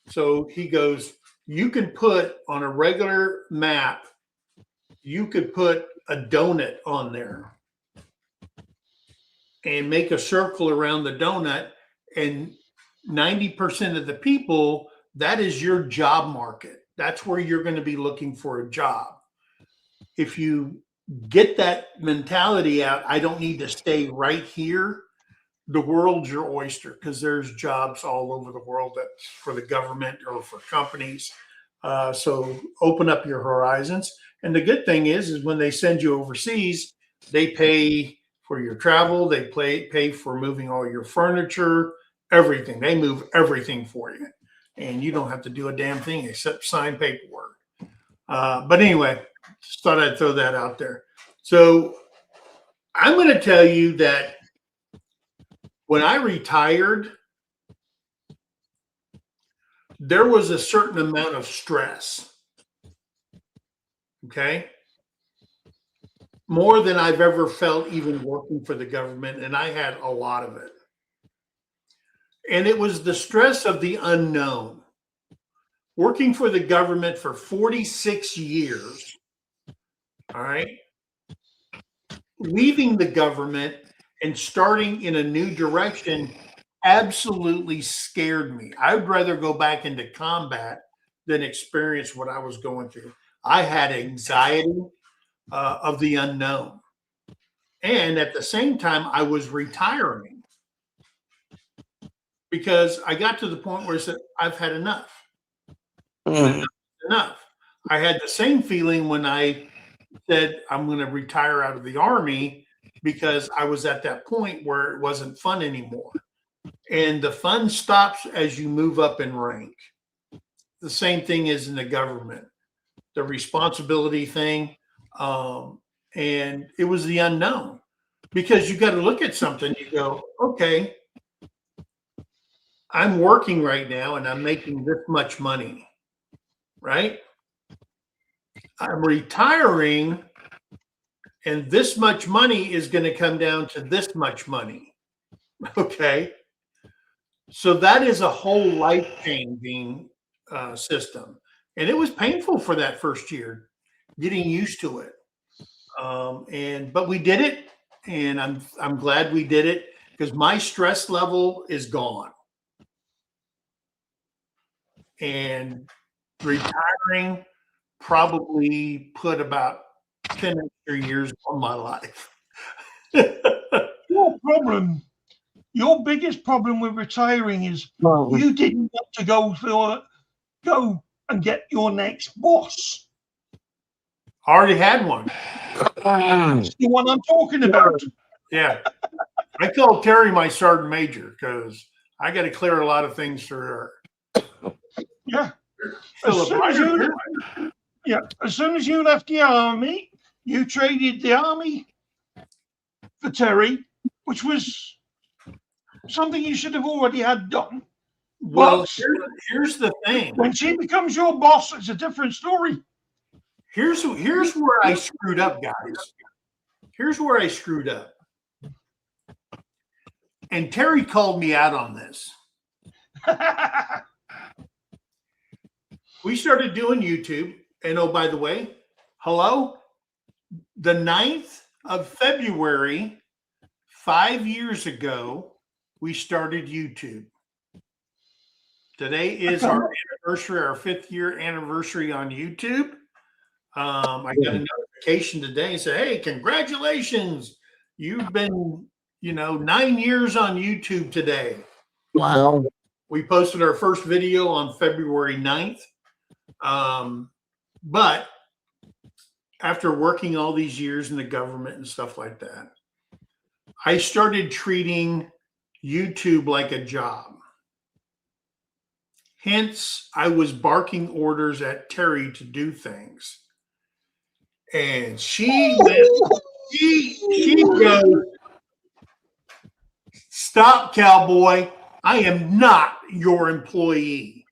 Speaker 1: So he goes, you can put on a regular map, you could put a donut on there and make a circle around the donut, and 90% of the people, that is your job market. That's where you're going to be looking for a job. If you get that mentality out, I don't need to stay right here, the world's your oyster, because there's jobs all over the world that's for the government or for companies. So open up your horizons. And the good thing is when they send you overseas, they pay for your travel, they pay for moving all your furniture, everything. They move everything for you. And you don't have to do a damn thing except sign paperwork. But anyway, just thought I'd throw that out there. So I'm going to tell you that when I retired, there was a certain amount of stress. Okay. More than I've ever felt even working for the government. And I had a lot of it. And it was the stress of the unknown. Working for the government for 46 years, all right, leaving the government and starting in a new direction absolutely scared me. I would rather go back into combat than experience what I was going through. I had anxiety of the unknown. And at the same time, I was retiring. because I got to the point where I said, I've had enough.
Speaker 4: Mm.
Speaker 1: Enough. I had the same feeling when I said I'm going to retire out of the Army, because I was at that point where it wasn't fun anymore. And the fun stops as you move up in rank. The same thing is in the government, the responsibility thing. And it was the unknown, because you got to look at something. You go, okay, I'm working right now and I'm making this much money, right? I'm retiring and this much money is going to come down to this much money. Okay. So that is a whole life changing system. And it was painful for that first year, getting used to it. But we did it, and I'm glad we did it, because my stress level is gone. And retiring probably put about 10 extra years on my life.
Speaker 2: Your biggest problem with retiring is
Speaker 4: Well,
Speaker 2: you didn't want to go and get your next boss.
Speaker 1: I already had one.
Speaker 2: That's the one I'm talking about.
Speaker 1: Yeah. I call Terry my sergeant major, because I got to clear a lot of things for her.
Speaker 2: Yeah.
Speaker 1: Philip,
Speaker 2: As soon as you left the Army, you traded the Army for Terry, which was something you should have already had done.
Speaker 1: well,
Speaker 2: But
Speaker 1: here's the thing.
Speaker 2: when she becomes your boss, it's a different story.
Speaker 1: Here's where I screwed up, guys. Here's where I screwed up. And Terry called me out on this. We started doing YouTube. And oh, by the way, hello? The 9th of February, 5 years ago, we started YouTube. Today is our anniversary, our 5th year anniversary on YouTube. I got a notification today and said, hey, congratulations. You've been, 9 years on YouTube today.
Speaker 4: wow.
Speaker 1: We posted our first video on February 9th. But after working all these years in the government and stuff like that, I started treating YouTube like a job. Hence, I was barking orders at Terry to do things. And she goes, stop, cowboy. I am not your employee.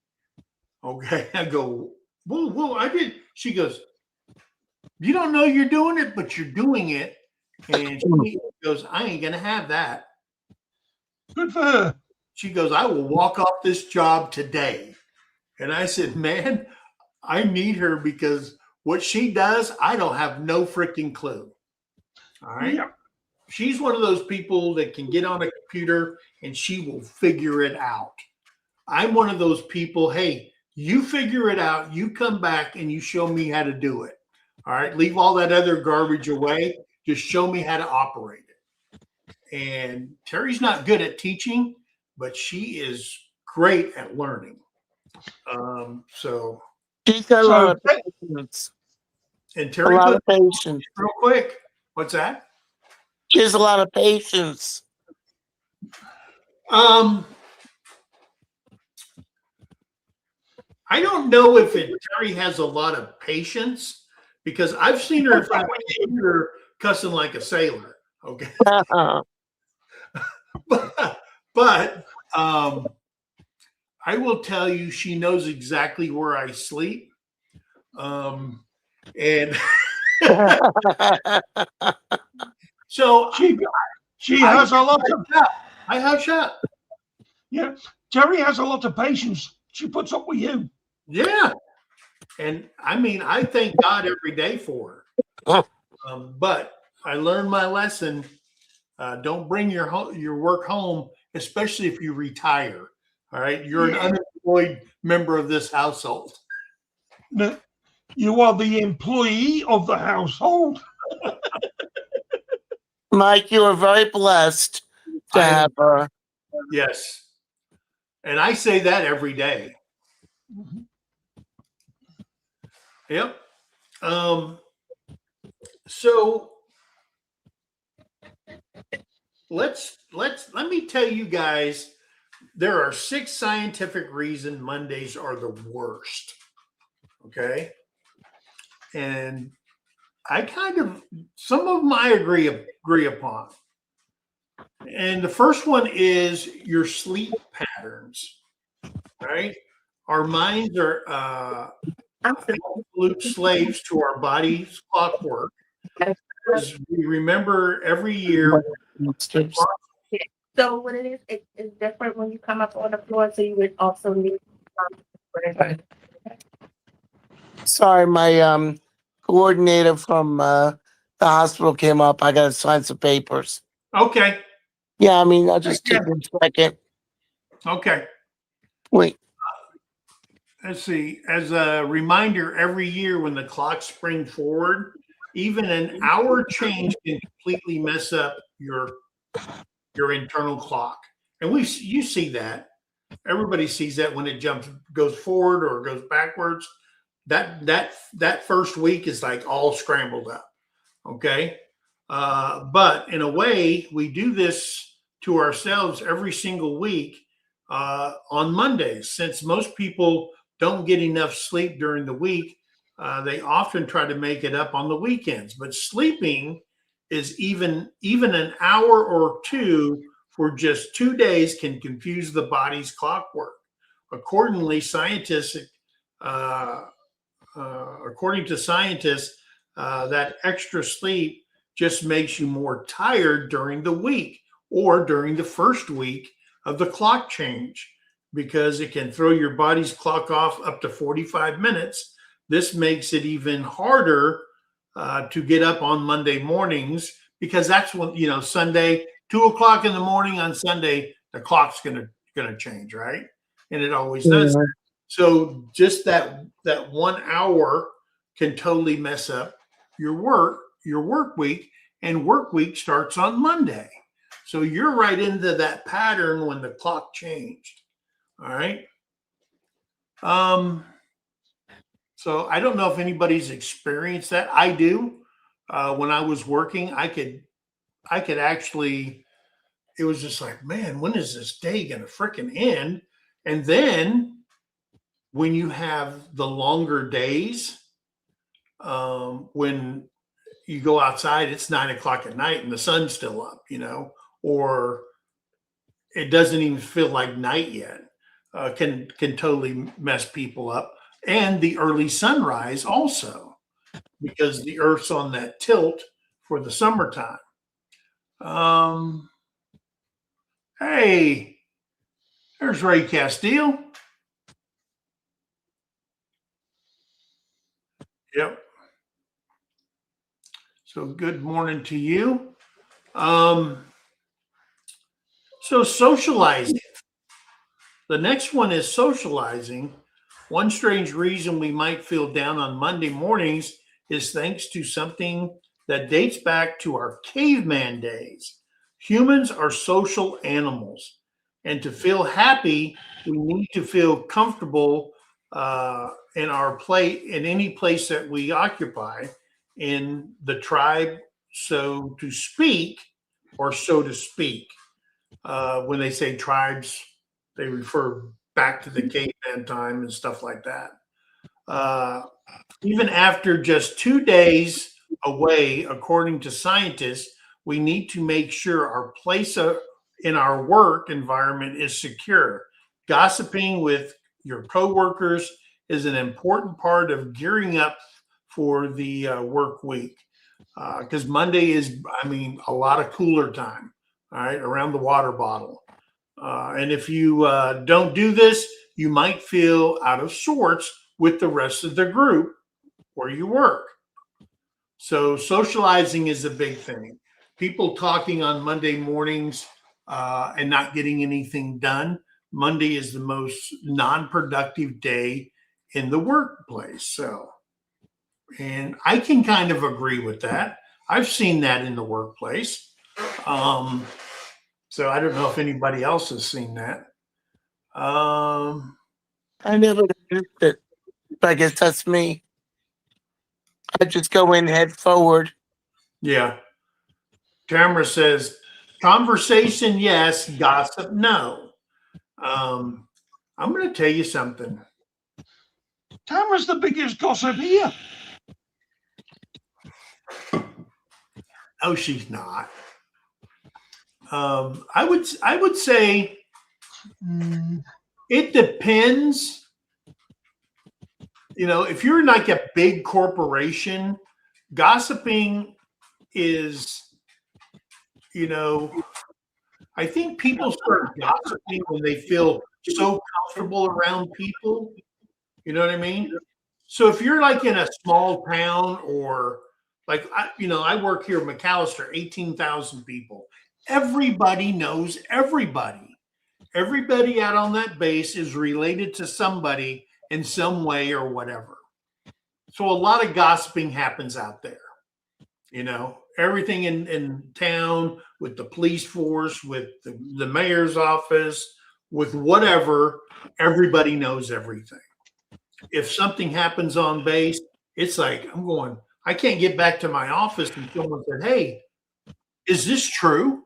Speaker 1: Okay. I go, whoa, I did. She goes, you don't know you're doing it, but you're doing it. And she goes, I ain't going to have that.
Speaker 2: Good for her.
Speaker 1: She goes, I will walk off this job today. And I said, man, I need her, because what she does, I don't have no freaking clue. All right.
Speaker 2: Yeah.
Speaker 1: She's one of those people that can get on a computer and she will figure it out. I'm one of those people, hey, you figure it out, you come back and you show me how to do it. All right. Leave all that other garbage away. Just show me how to operate it. And Terry's not good at teaching, but she is great at learning. So
Speaker 4: She's got a lot of patience.
Speaker 1: and
Speaker 4: A
Speaker 1: Terry
Speaker 4: lot
Speaker 1: put
Speaker 4: of patience.
Speaker 1: real quick. What's that?
Speaker 4: She has a lot of patience.
Speaker 1: I don't know if Terry has a lot of patience, because I've seen her in front of my computer cussing like a sailor. Okay. But I will tell you, she knows exactly where I sleep. And so
Speaker 2: She has a lot of
Speaker 1: I hush up.
Speaker 2: yeah. Terry has a lot of patience. She puts up with you.
Speaker 1: Yeah. And I mean, I thank God every day for her. But I learned my lesson. Don't bring your work home, especially if you retire. All right. You're an unemployed member of this household.
Speaker 2: You are the employee of the household.
Speaker 4: Mike, you are very blessed to have her.
Speaker 1: Yes. And I say that every day.
Speaker 2: Mhm.
Speaker 1: Yep. So let me tell you guys, there are 6 scientific reasons Mondays are the worst. Okay. And I kind of, some of them I agree upon. And the first one is your sleep patterns, right? Our minds are absolute slaves to our body's clockwork. As we remember every year.
Speaker 5: So what it is, it's different when you come up on the floor, so you would also need.
Speaker 4: Sorry, my coordinator from the hospital came up. I gotta sign some papers.
Speaker 1: Okay.
Speaker 4: Yeah, I mean, I'll just take a second.
Speaker 1: Okay.
Speaker 4: Wait.
Speaker 1: Let's see. As a reminder, every year when the clock springs forward, even an hour change can completely mess up your internal clock. And you see that. Everybody sees that when it goes forward or goes backwards. That first week is like all scrambled up. Okay. But in a way, we do this to ourselves every single week on Mondays. Since most people don't get enough sleep during the week, they often try to make it up on the weekends. But sleeping is even an hour or two for just 2 days can confuse the body's clockwork. Accordingly, uh, according to scientists, that extra sleep just makes you more tired during the week or during the first week of the clock change because it can throw your body's clock off up to 45 minutes. This makes it even harder to get up on Monday mornings because that's when, Sunday, 2 o'clock in the morning on Sunday, the clock's gonna change, right? And it always does.
Speaker 4: Yeah.
Speaker 1: So just that 1 hour can totally mess up your work week, and work week starts on Monday. So you're right into that pattern when the clock changed. All right. So I don't know if anybody's experienced that. I do. When I was working, I could actually, it was just like, man, when is this day gonna freaking end? And then when you have the longer days, when you go outside, it's 9 o'clock at night and the sun's still up, or it doesn't even feel like night yet. Can totally mess people up. And the early sunrise also, because the Earth's on that tilt for the summertime. Hey, there's Ray Castile. Yep. So good morning to you. So socializing. The next one is socializing. One strange reason we might feel down on Monday mornings is thanks to something that dates back to our caveman days. Humans are social animals, and to feel happy, we need to feel comfortable in any place that we occupy in the tribe, so to speak, or so to speak. When they say tribes, they refer back to the caveman time and stuff like that. Even after just 2 days away, according to scientists, we need to make sure our place in our work environment is secure. Gossiping with your coworkers is an important part of gearing up for the work week because Monday is, a lot of cooler time, all right, around the water bottle. And if you don't do this, you might feel out of sorts with the rest of the group where you work. So socializing is a big thing. People talking on Monday mornings and not getting anything done. Monday is the most non-productive day in the workplace. So, and I can kind of agree with that. I've seen that in the workplace. So I don't know if anybody else has seen that.
Speaker 4: I never noticed it. But I guess that's me. I just go in head forward.
Speaker 1: Yeah. Tamara says, conversation, yes. Gossip, no. I'm going to tell you something.
Speaker 2: Tamara's the biggest gossip here.
Speaker 1: Oh, she's not. I would say it depends. You know, if you're like a big corporation, gossiping is, you know, I think people start gossiping when they feel so comfortable around people. You know what I mean? So if you're like in a small town or like, I work here in McAllister, 18,000 people. Everybody knows everybody. Everybody out on that base is related to somebody in some way or whatever. So a lot of gossiping happens out there. You know, everything in town with the police force, with the mayor's office, with whatever, everybody knows everything. If something happens on base, it's like, I can't get back to my office and someone said, hey, is this true?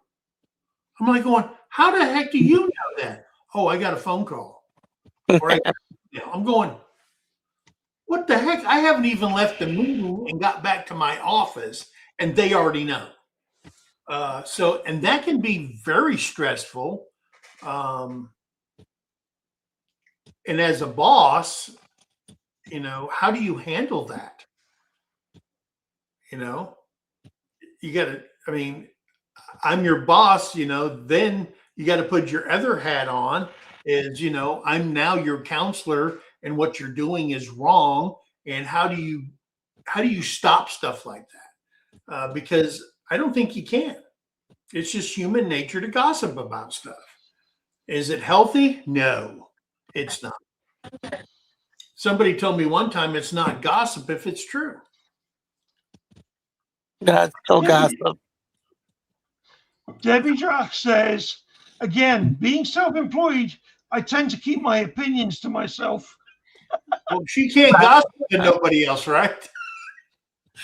Speaker 1: I'm like going, how the heck do you know that? Oh, I got a phone call. Or I'm going, what the heck? I haven't even left the meeting and got back to my office and they already know. And that can be very stressful. And as a boss, how do you handle that? You got to, I'm your boss, then you got to put your other hat on is, I'm now your counselor and what you're doing is wrong. And how do you stop stuff like that? Because I don't think you can. It's just human nature to gossip about stuff. Is it healthy? No, it's not. Somebody told me one time it's not gossip if it's true.
Speaker 4: That's still gossip.
Speaker 2: Debbie Drack says, again, being self-employed, I tend to keep my opinions to myself.
Speaker 1: Well, she can't gossip to nobody else, right?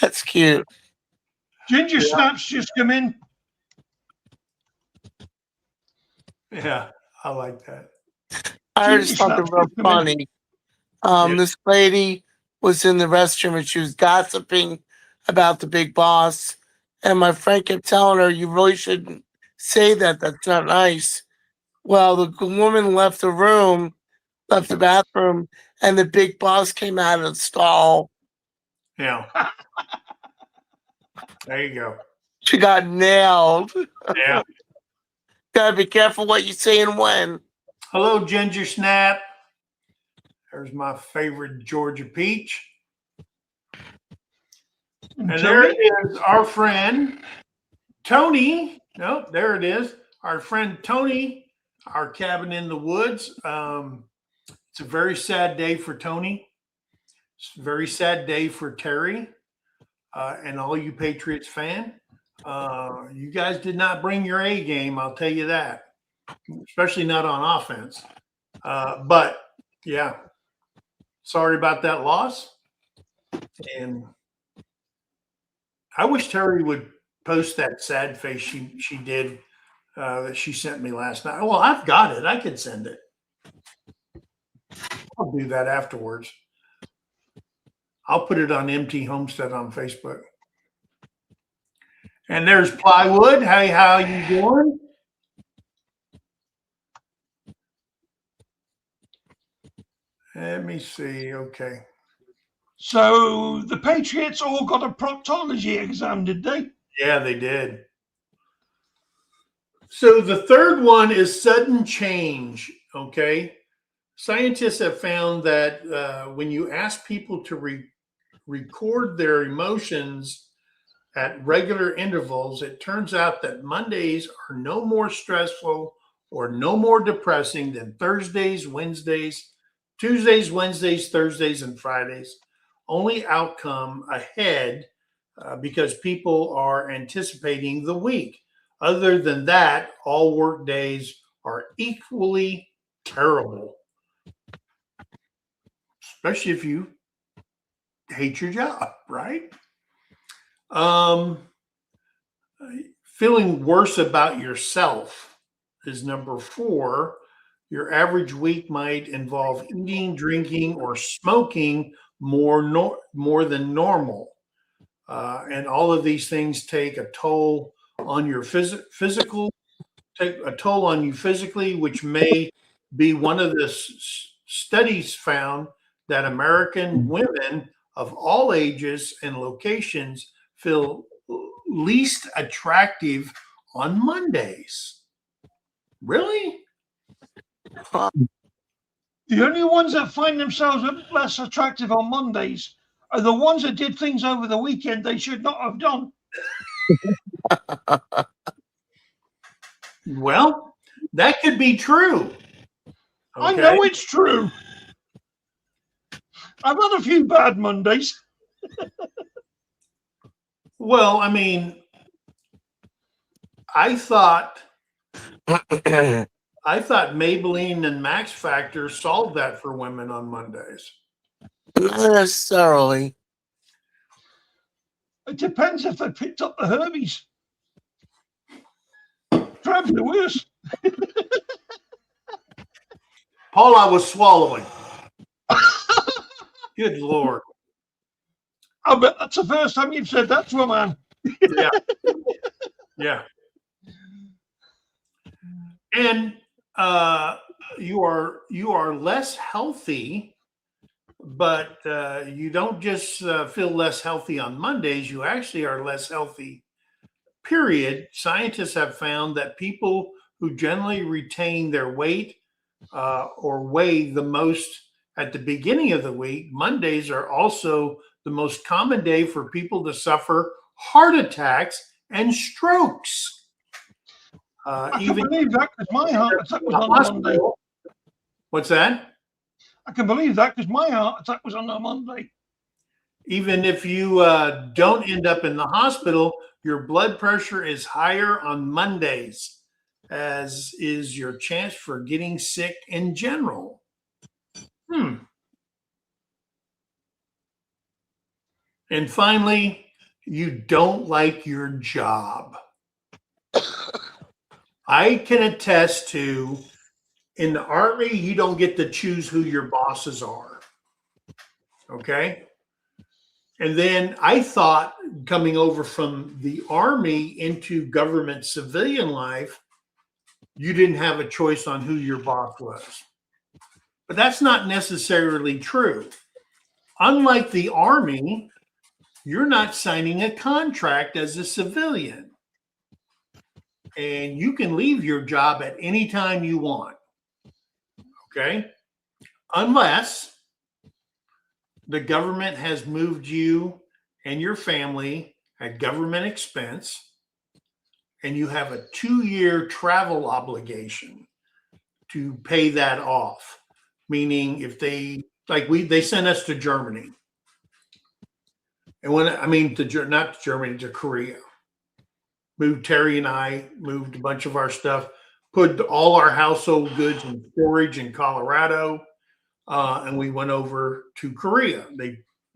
Speaker 4: That's cute.
Speaker 2: Ginger Snaps just come in.
Speaker 1: Yeah, I like that.
Speaker 4: I heard something real funny. This lady was in the restroom and she was gossiping about the big boss. And my friend kept telling her, you really shouldn't say that. That's not nice. Well, the woman left the bathroom, and the big boss came out of the stall.
Speaker 1: Yeah. There you go.
Speaker 4: She got nailed.
Speaker 1: Yeah.
Speaker 4: Gotta be careful what you say and when.
Speaker 1: Hello, Ginger Snap. There's my favorite Georgia peach. And there it is, our friend Tony. Nope, there it is. Our friend Tony, our cabin in the woods. It's a very sad day for Tony. It's a very sad day for Terry and all you Patriots fan. You guys did not bring your A game, I'll tell you that. Especially not on offense. But yeah, sorry about that loss. And I wish Terry would post that sad face she did that she sent me last night. Well, I've got it. I could send it. I'll do that afterwards. I'll put it on MT Homestead on Facebook. And there's Plywood. Hey, how you doing? Let me see. Okay.
Speaker 2: So the Patriots all got a proctology exam, did they?
Speaker 1: Yeah, they did. So the third one is sudden change. Okay. Scientists have found that when you ask people to record their emotions at regular intervals, it turns out that Mondays are no more stressful or no more depressing than Thursdays, Wednesdays, Tuesdays, Wednesdays, Thursdays, and Fridays. Only outcome ahead because people are anticipating the week. Other than that, all work days are equally terrible, especially if you hate your job, right? Feeling worse about yourself is number 4. Your average week might involve eating, drinking, or smoking more than normal. And all of these things take a toll on your physical, take a toll on you physically, which may be one of the studies found that American women of all ages and locations feel least attractive on Mondays. Really?
Speaker 2: The only ones that find themselves less attractive on Mondays are the ones that did things over the weekend they should not have done.
Speaker 1: Well, that could be true.
Speaker 2: I know it's true. I've had a few bad Mondays.
Speaker 1: Well, I mean, I thought Maybelline and Max Factor solved that for women on Mondays.
Speaker 4: Not necessarily.
Speaker 2: It depends if they picked up the Herbies. Perhaps the worst.
Speaker 1: Paul, I was swallowing. Good Lord.
Speaker 2: I bet that's the first time you've said that to a man.
Speaker 1: Yeah. Yeah. And you are less healthy, but you don't just feel less healthy on Mondays. You actually are less healthy, period. Scientists have found that people who generally retain their weight or weigh the most at the beginning of the week, Mondays are also the most common day for people to suffer heart attacks and strokes.
Speaker 2: I can believe that because my heart attack was on a Monday.
Speaker 1: What's that?
Speaker 2: I can believe that because my heart attack was on a Monday.
Speaker 1: Even if you don't end up in the hospital, your blood pressure is higher on Mondays, as is your chance for getting sick in general. And finally, you don't like your job. I can attest to, in the Army, you don't get to choose who your bosses are. Okay? And then I thought, coming over from the Army into government civilian life, you didn't have a choice on who your boss was. But that's not necessarily true. Unlike the Army, you're not signing a contract as a civilian. And you can leave your job at any time you want. Okay? Unless the government has moved you and your family at government expense, and you have a 2-year travel obligation to pay that off. Meaning if they sent us to Germany. And not to Germany, to Korea. Terry and I moved a bunch of our stuff, put all our household goods in storage in Colorado, and we went over to Korea.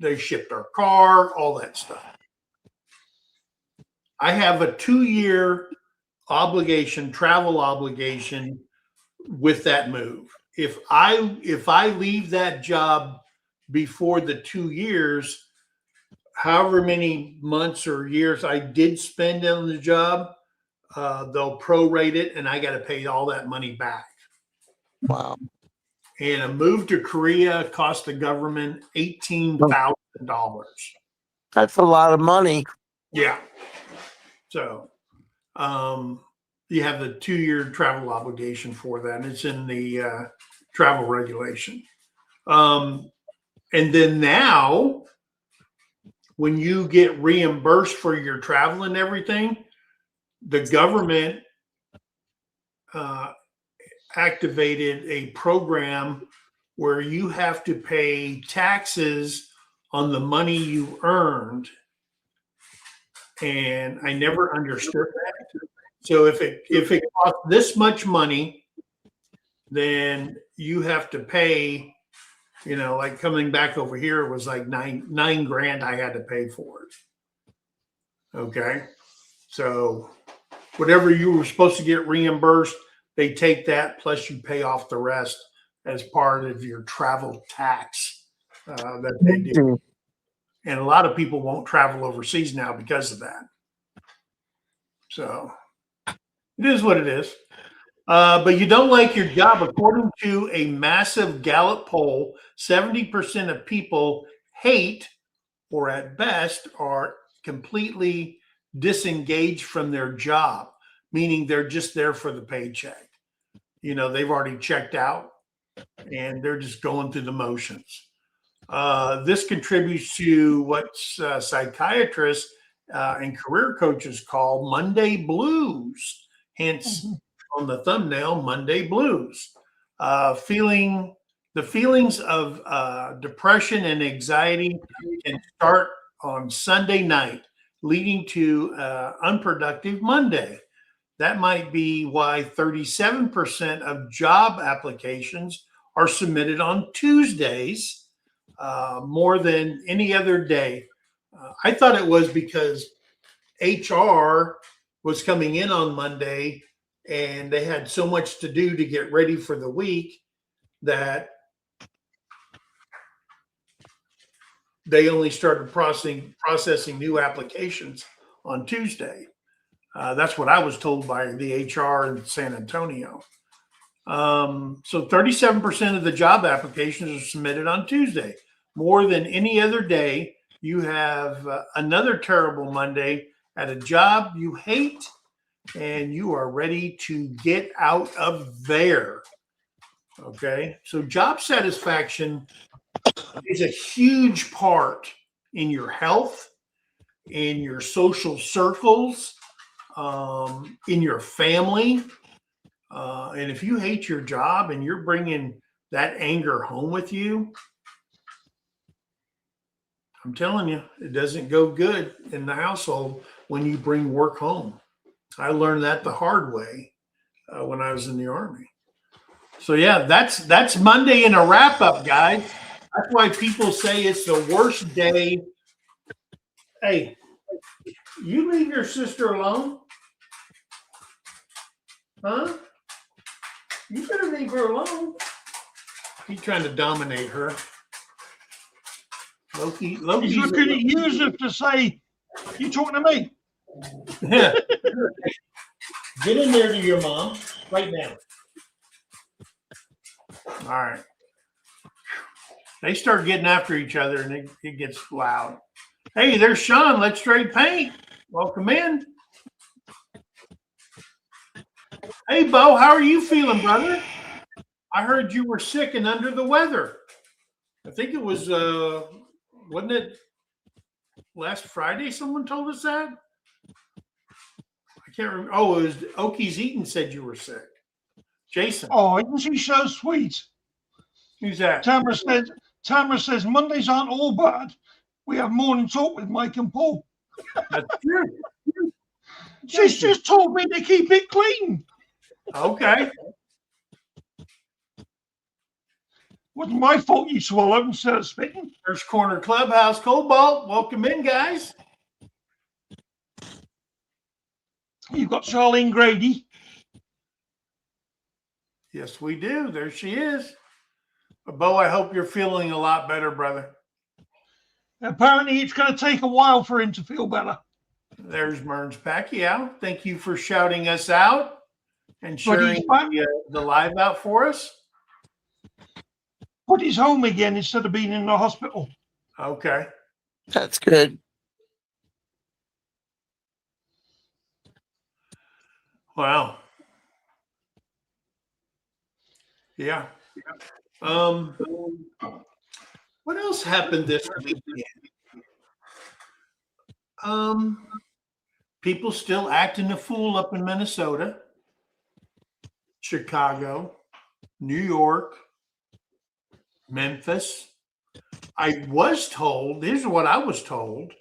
Speaker 1: They shipped our car, all that stuff. I have a 2-year travel obligation with that move. If I leave that job before the 2 years, however many months or years I did spend on the job, they'll prorate it, and I got to pay all that money back.
Speaker 4: Wow.
Speaker 1: And a move to Korea cost the government $18,000.
Speaker 4: That's a lot of money.
Speaker 1: Yeah. So you have the 2-year travel obligation for that. And it's in the travel regulation. And then now, when you get reimbursed for your travel and everything, the government activated a program where you have to pay taxes on the money you earned. And I never understood that. So if it costs this much money, then you have to pay, you know, like coming back over here was like nine grand I had to pay for it. Okay. So whatever you were supposed to get reimbursed, they take that plus you pay off the rest as part of your travel tax that they do. And a lot of people won't travel overseas now because of that. So it is what it is. But you don't like your job. According to a massive Gallup poll, 70% of people hate, or at best, are completely disengaged from their job, meaning they're just there for the paycheck. You know, they've already checked out and they're just going through the motions. This contributes to what psychiatrists and career coaches call Monday blues, hence on the thumbnail, Monday blues. The feelings of depression and anxiety can start on Sunday night, leading to unproductive Monday. That might be why 37% of job applications are submitted on Tuesdays, more than any other day. I thought it was because HR was coming in on Monday and they had so much to do to get ready for the week that they only started processing new applications on Tuesday. That's what I was told by the HR in San Antonio. So 37% of the job applications are submitted on Tuesday. More than any other day, you have another terrible Monday at a job you hate and you are ready to get out of there. Okay. So job satisfaction is a huge part in your health, in your social circles, in your family. And if you hate your job and you're bringing that anger home with you, I'm telling you, it doesn't go good in the household when you bring work home. I learned that the hard way when I was in the Army. So yeah, that's Monday in a wrap up, guys. That's why people say it's the worst day. Hey, you leave your sister alone, huh? You better leave her alone. He's trying to dominate her. Loki's
Speaker 2: He's looking at you as if to say, "You talking to me?"
Speaker 1: Yeah. Get in there to your mom right now. All right. They start getting after each other and it gets loud. Hey, there's Sean. Let's trade paint. Welcome in. Hey, Bo, how are you feeling, brother? I heard you were sick and under the weather. I think it was, wasn't it last Friday someone told us that? I can't remember. Oh, it was Okies Eaton said you were sick. Jason.
Speaker 2: Oh, isn't she so sweet?
Speaker 1: Who's that?
Speaker 2: Tamara says Mondays aren't all bad. We have morning talk with Mike and Paul.
Speaker 1: That's true.
Speaker 2: She's just told me to keep it clean.
Speaker 1: Okay.
Speaker 2: Wasn't my fault you swallowed instead of spitting.
Speaker 1: First Corner Clubhouse, Cobalt. Welcome in, guys.
Speaker 2: You've got Charlene Grady.
Speaker 1: Yes, we do. There she is. Bo, I hope you're feeling a lot better, brother.
Speaker 2: Apparently, it's going to take a while for him to feel better.
Speaker 1: There's Merns Pacquiao. Thank you for shouting us out and sharing the live out for us.
Speaker 2: But he's home again instead of being in the hospital.
Speaker 1: Okay.
Speaker 4: That's good.
Speaker 1: Wow. Yeah. What else happened this weekend? People still acting a fool up in Minnesota, Chicago, New York, Memphis. I was told, here's what I was told,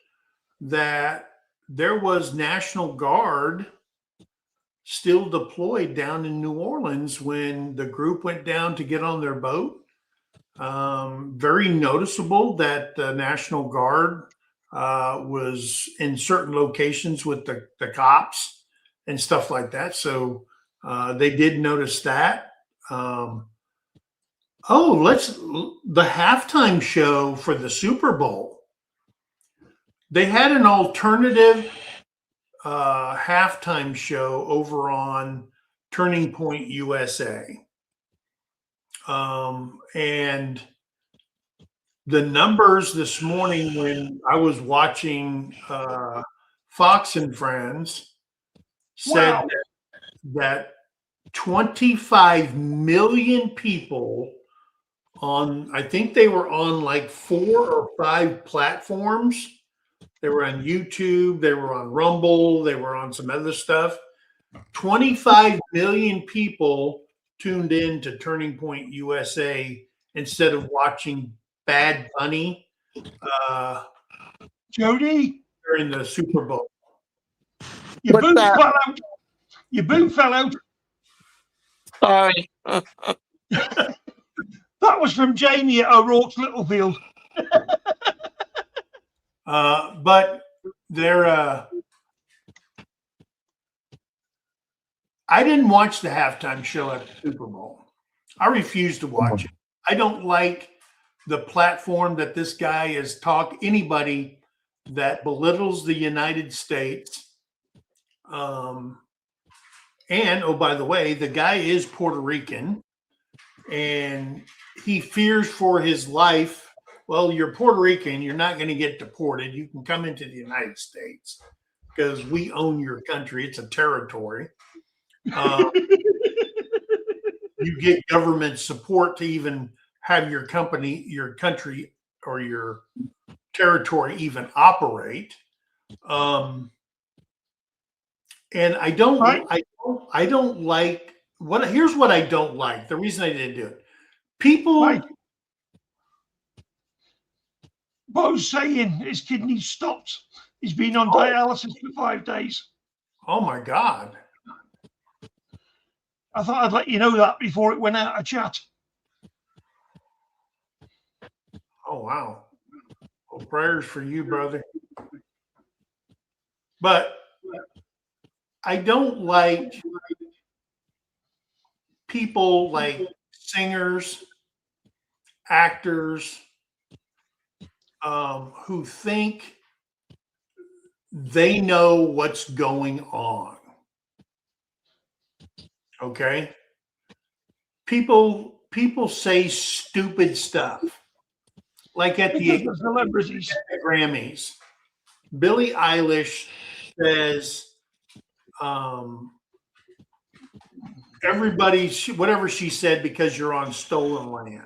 Speaker 1: that there was National Guard still deployed down in New Orleans when the group went down to get on their boat. Very noticeable that the National Guard was in certain locations with the cops and stuff like that. So they did notice that. The halftime show for the Super Bowl. They had an alternative halftime show over on Turning Point USA. And the numbers this morning when I was watching Fox and Friends said
Speaker 2: Wow.
Speaker 1: that 25 million people I think they were on like 4 or 5 platforms. They were on YouTube, they were on Rumble, they were on some other stuff. 25 million people tuned in to Turning Point USA instead of watching Bad Bunny
Speaker 2: Jody,
Speaker 1: during the Super Bowl.
Speaker 2: your
Speaker 4: What's
Speaker 2: boot
Speaker 4: that?
Speaker 2: fell out. Your boot fell out.
Speaker 4: Sorry.
Speaker 2: That was from Jamie at O'Rourke's Littlefield.
Speaker 1: But they're I didn't watch the halftime show at the Super Bowl. I refuse to watch it. I don't like the platform that this guy is anybody that belittles the United States. And oh, by the way, the guy is Puerto Rican and he fears for his life. Well, you're Puerto Rican, you're not going to get deported. You can come into the United States because we own your country. It's a territory. You get government support to even have your country, or your territory even operate. And I don't like here's what I don't like. The reason I didn't do it. People.
Speaker 2: Right. Bo's saying his kidneys stopped. He's been on dialysis for 5 days.
Speaker 1: Oh my God.
Speaker 2: I thought I'd let you know that before it went out of chat.
Speaker 1: Oh, wow. Well, prayers for you, brother. But I don't like people like singers, actors, who think they know what's going on. Okay? People say stupid stuff. Like at the
Speaker 2: celebrities,
Speaker 1: Grammys, Billie Eilish says, whatever she said, because you're on stolen land,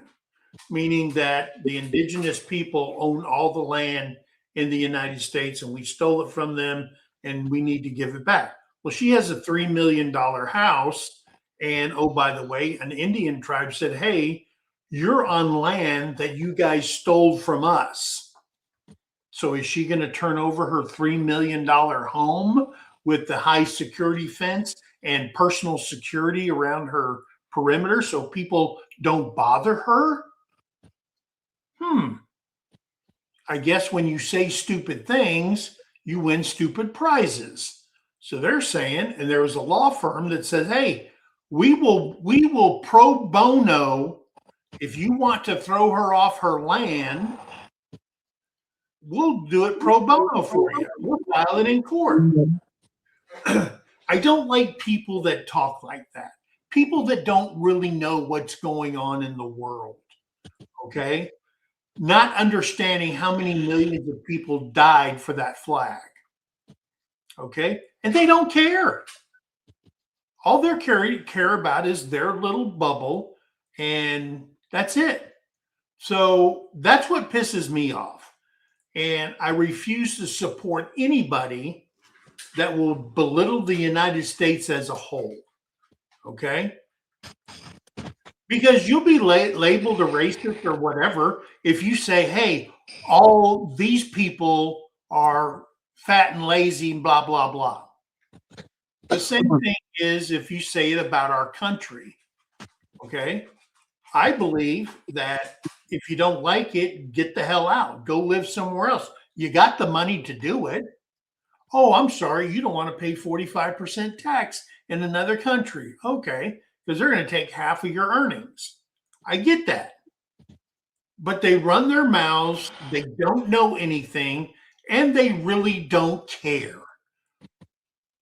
Speaker 1: meaning that the indigenous people own all the land in the United States and we stole it from them and we need to give it back. Well, she has a $3 million house. And oh, by the way, an Indian tribe said, hey, you're on land that you guys stole from us. So is she going to turn over her $3 million home with the high security fence and personal security around her perimeter so people don't bother her? I guess when you say stupid things, you win stupid prizes. So they're saying, and there was a law firm that says, hey, we will pro bono, if you want to throw her off her land, we'll do it pro bono for you. We'll file it in court. I don't like people that talk like that. People that don't really know what's going on in the world. Okay? Not understanding how many millions of people died for that flag. Okay? And they don't care. All they care about is their little bubble, and that's it. So that's what pisses me off. And I refuse to support anybody that will belittle the United States as a whole. Okay? Because you'll be labeled a racist or whatever if you say, hey, all these people are fat and lazy and blah, blah, blah. The same thing is if you say it about our country. Okay. I believe that if you don't like it, get the hell out. Go live somewhere else. You got the money to do it. Oh, I'm sorry. You don't want to pay 45% tax in another country. Okay. Because they're going to take half of your earnings. I get that. But they run their mouths. They don't know anything. And they really don't care.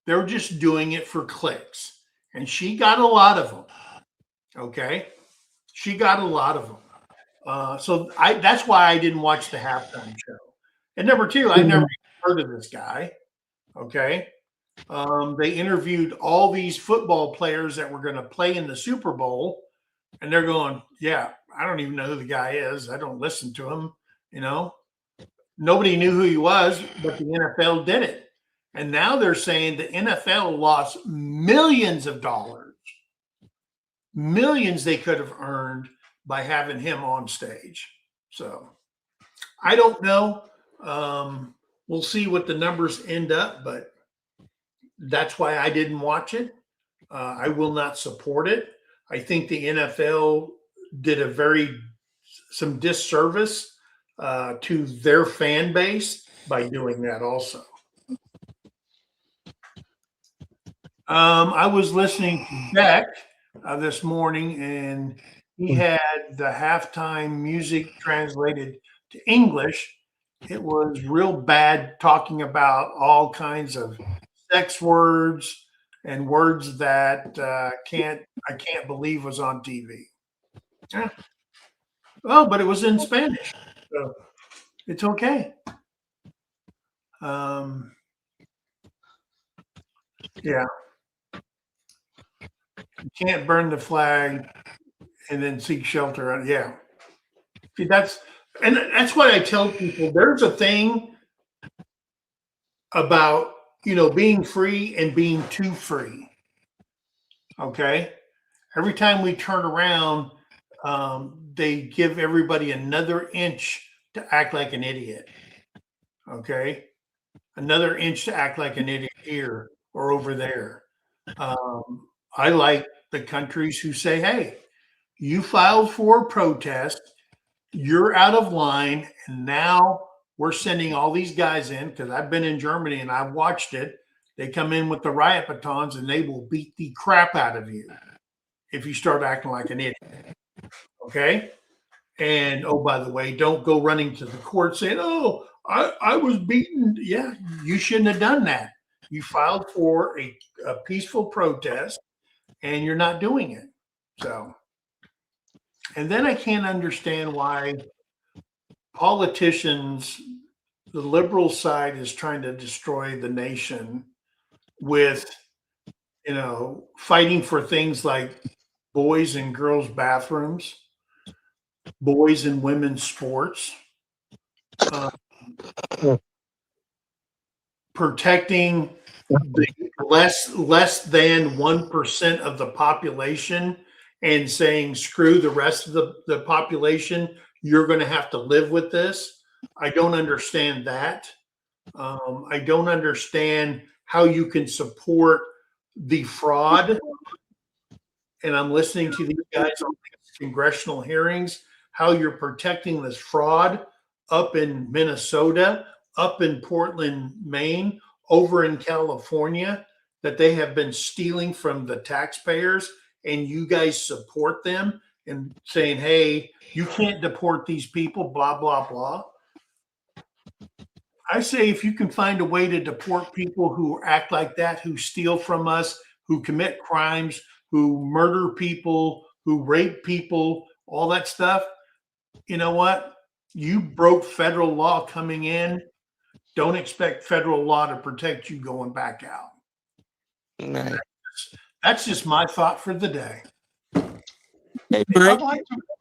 Speaker 1: They're just doing it for clicks. And she got a lot of them. Okay. She got a lot of them. So that's why I didn't watch the halftime show. And number two, I never heard of this guy. Okay. They interviewed all these football players that were going to play in the Super Bowl. And they're going, yeah, I don't even know who the guy is. I don't listen to him. You know, nobody knew who he was, but the NFL did it. And now they're saying the NFL lost millions of dollars, millions they could have earned by having him on stage. So I don't know. We'll see what the numbers end up, but that's why I didn't watch it. I will not support it. I think the NFL did some disservice to their fan base by doing that also. I was listening to Beck this morning, and he had the halftime music translated to English. It was real bad, talking about all kinds of sex words and words that I can't believe was on TV. Yeah. Oh, but it was in Spanish, so it's okay. Yeah. You can't burn the flag and then seek shelter. Yeah. See, that's what I tell people. There's a thing about, being free and being too free. Okay. Every time we turn around, they give everybody another inch to act like an idiot. Okay. Another inch to act like an idiot here or over there. I like the countries who say, hey, you filed for a protest, you're out of line, and now we're sending all these guys in, because I've been in Germany and I've watched it. They come in with the riot batons and they will beat the crap out of you if you start acting like an idiot. Okay? And, oh, by the way, don't go running to the court saying, oh, I was beaten. Yeah, you shouldn't have done that. You filed for a peaceful protest, and you're not doing it. So, and then I can't understand why politicians, the liberal side, is trying to destroy the nation with, fighting for things like boys and girls bathrooms, boys and women's sports, protecting the less than 1% of the population, and saying, screw the rest of the population. You're going to have to live with this. I don't understand that. I don't understand how you can support the fraud. And I'm listening to these guys on congressional hearings, how you're protecting this fraud up in Minnesota, up in Portland, Maine, over in California, that they have been stealing from the taxpayers, and you guys support them and saying, hey, you can't deport these people, blah, blah, blah. I say, if you can find a way to deport people who act like that, who steal from us, who commit crimes, who murder people, who rape people, all that stuff, you know what? You broke federal law coming in. Don't expect federal law to protect you going back out.
Speaker 4: Right.
Speaker 1: That's just my thought for the day.
Speaker 4: Hey, Mike,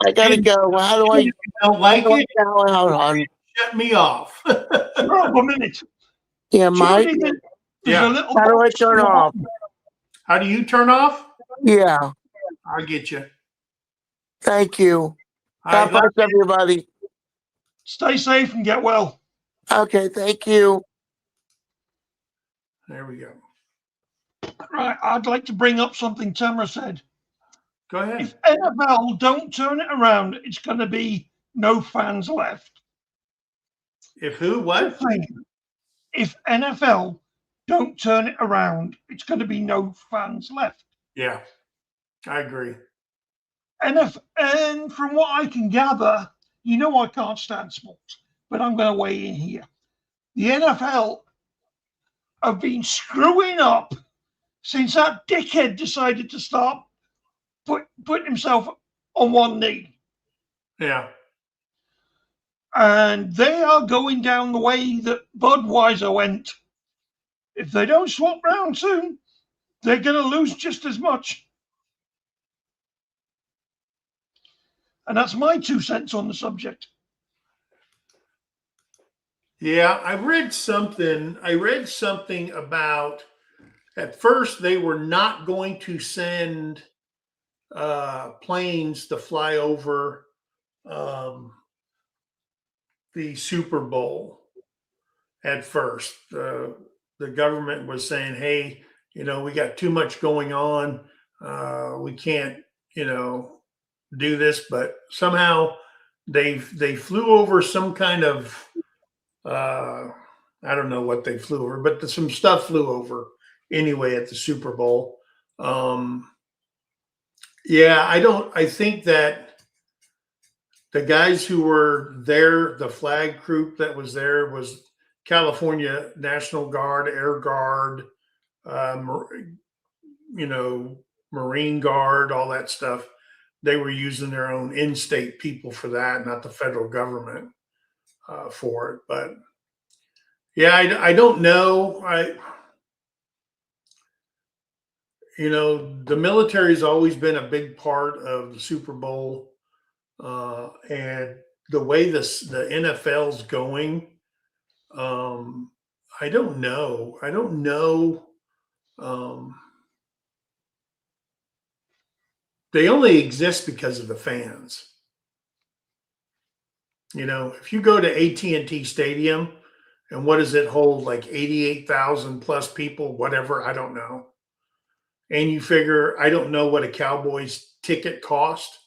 Speaker 4: I gotta go. How do I?
Speaker 1: If you don't like it,
Speaker 4: Go out on?
Speaker 1: shut me off.
Speaker 2: Oh, a minute.
Speaker 4: Yeah, Mike.
Speaker 2: There's
Speaker 1: Yeah.
Speaker 2: a little
Speaker 4: How do I
Speaker 2: box
Speaker 4: turn
Speaker 2: in the
Speaker 4: off?
Speaker 2: bottom.
Speaker 1: How do you turn off?
Speaker 4: Yeah.
Speaker 1: I'll get you.
Speaker 4: Thank you.
Speaker 1: All
Speaker 4: God
Speaker 1: right,
Speaker 4: bless everybody.
Speaker 2: Stay safe and get well.
Speaker 4: Okay. Thank you.
Speaker 1: there we go.
Speaker 2: Right, I'd like to bring up something Tamara said.
Speaker 1: Go ahead.
Speaker 2: If NFL don't turn it around, it's going to be no fans left.
Speaker 1: If who? What?
Speaker 2: If NFL don't turn it around, it's going to be no fans left.
Speaker 1: Yeah, I agree.
Speaker 2: And from what I can gather, you know I can't stand sports, but I'm going to weigh in here. The NFL have been screwing up since that dickhead decided to start putting himself on one knee.
Speaker 1: Yeah.
Speaker 2: And they are going down the way that Budweiser went. If they don't swap round soon, they're going to lose just as much. And that's my 2 cents on the subject.
Speaker 1: Yeah, I read something about at first they were not going to send planes to fly over the Super Bowl at first. The government was saying, hey, we got too much going on. We can't, do this, but somehow they flew over some kind of I don't know what they flew over, but some stuff flew over anyway at the Super Bowl. Yeah, I think that the guys who were there, the flag group that was there was California National Guard, Air Guard, Marine Guard, all that stuff. They were using their own in-state people for that, not the federal government for it. But yeah, I don't know. The military's always been a big part of the Super Bowl, and the way the NFL's going, I don't know. I don't know. They only exist because of the fans. If you go to AT&T Stadium, and what does it hold? Like 88,000 plus people, whatever, I don't know. And you figure, I don't know what a Cowboys ticket cost.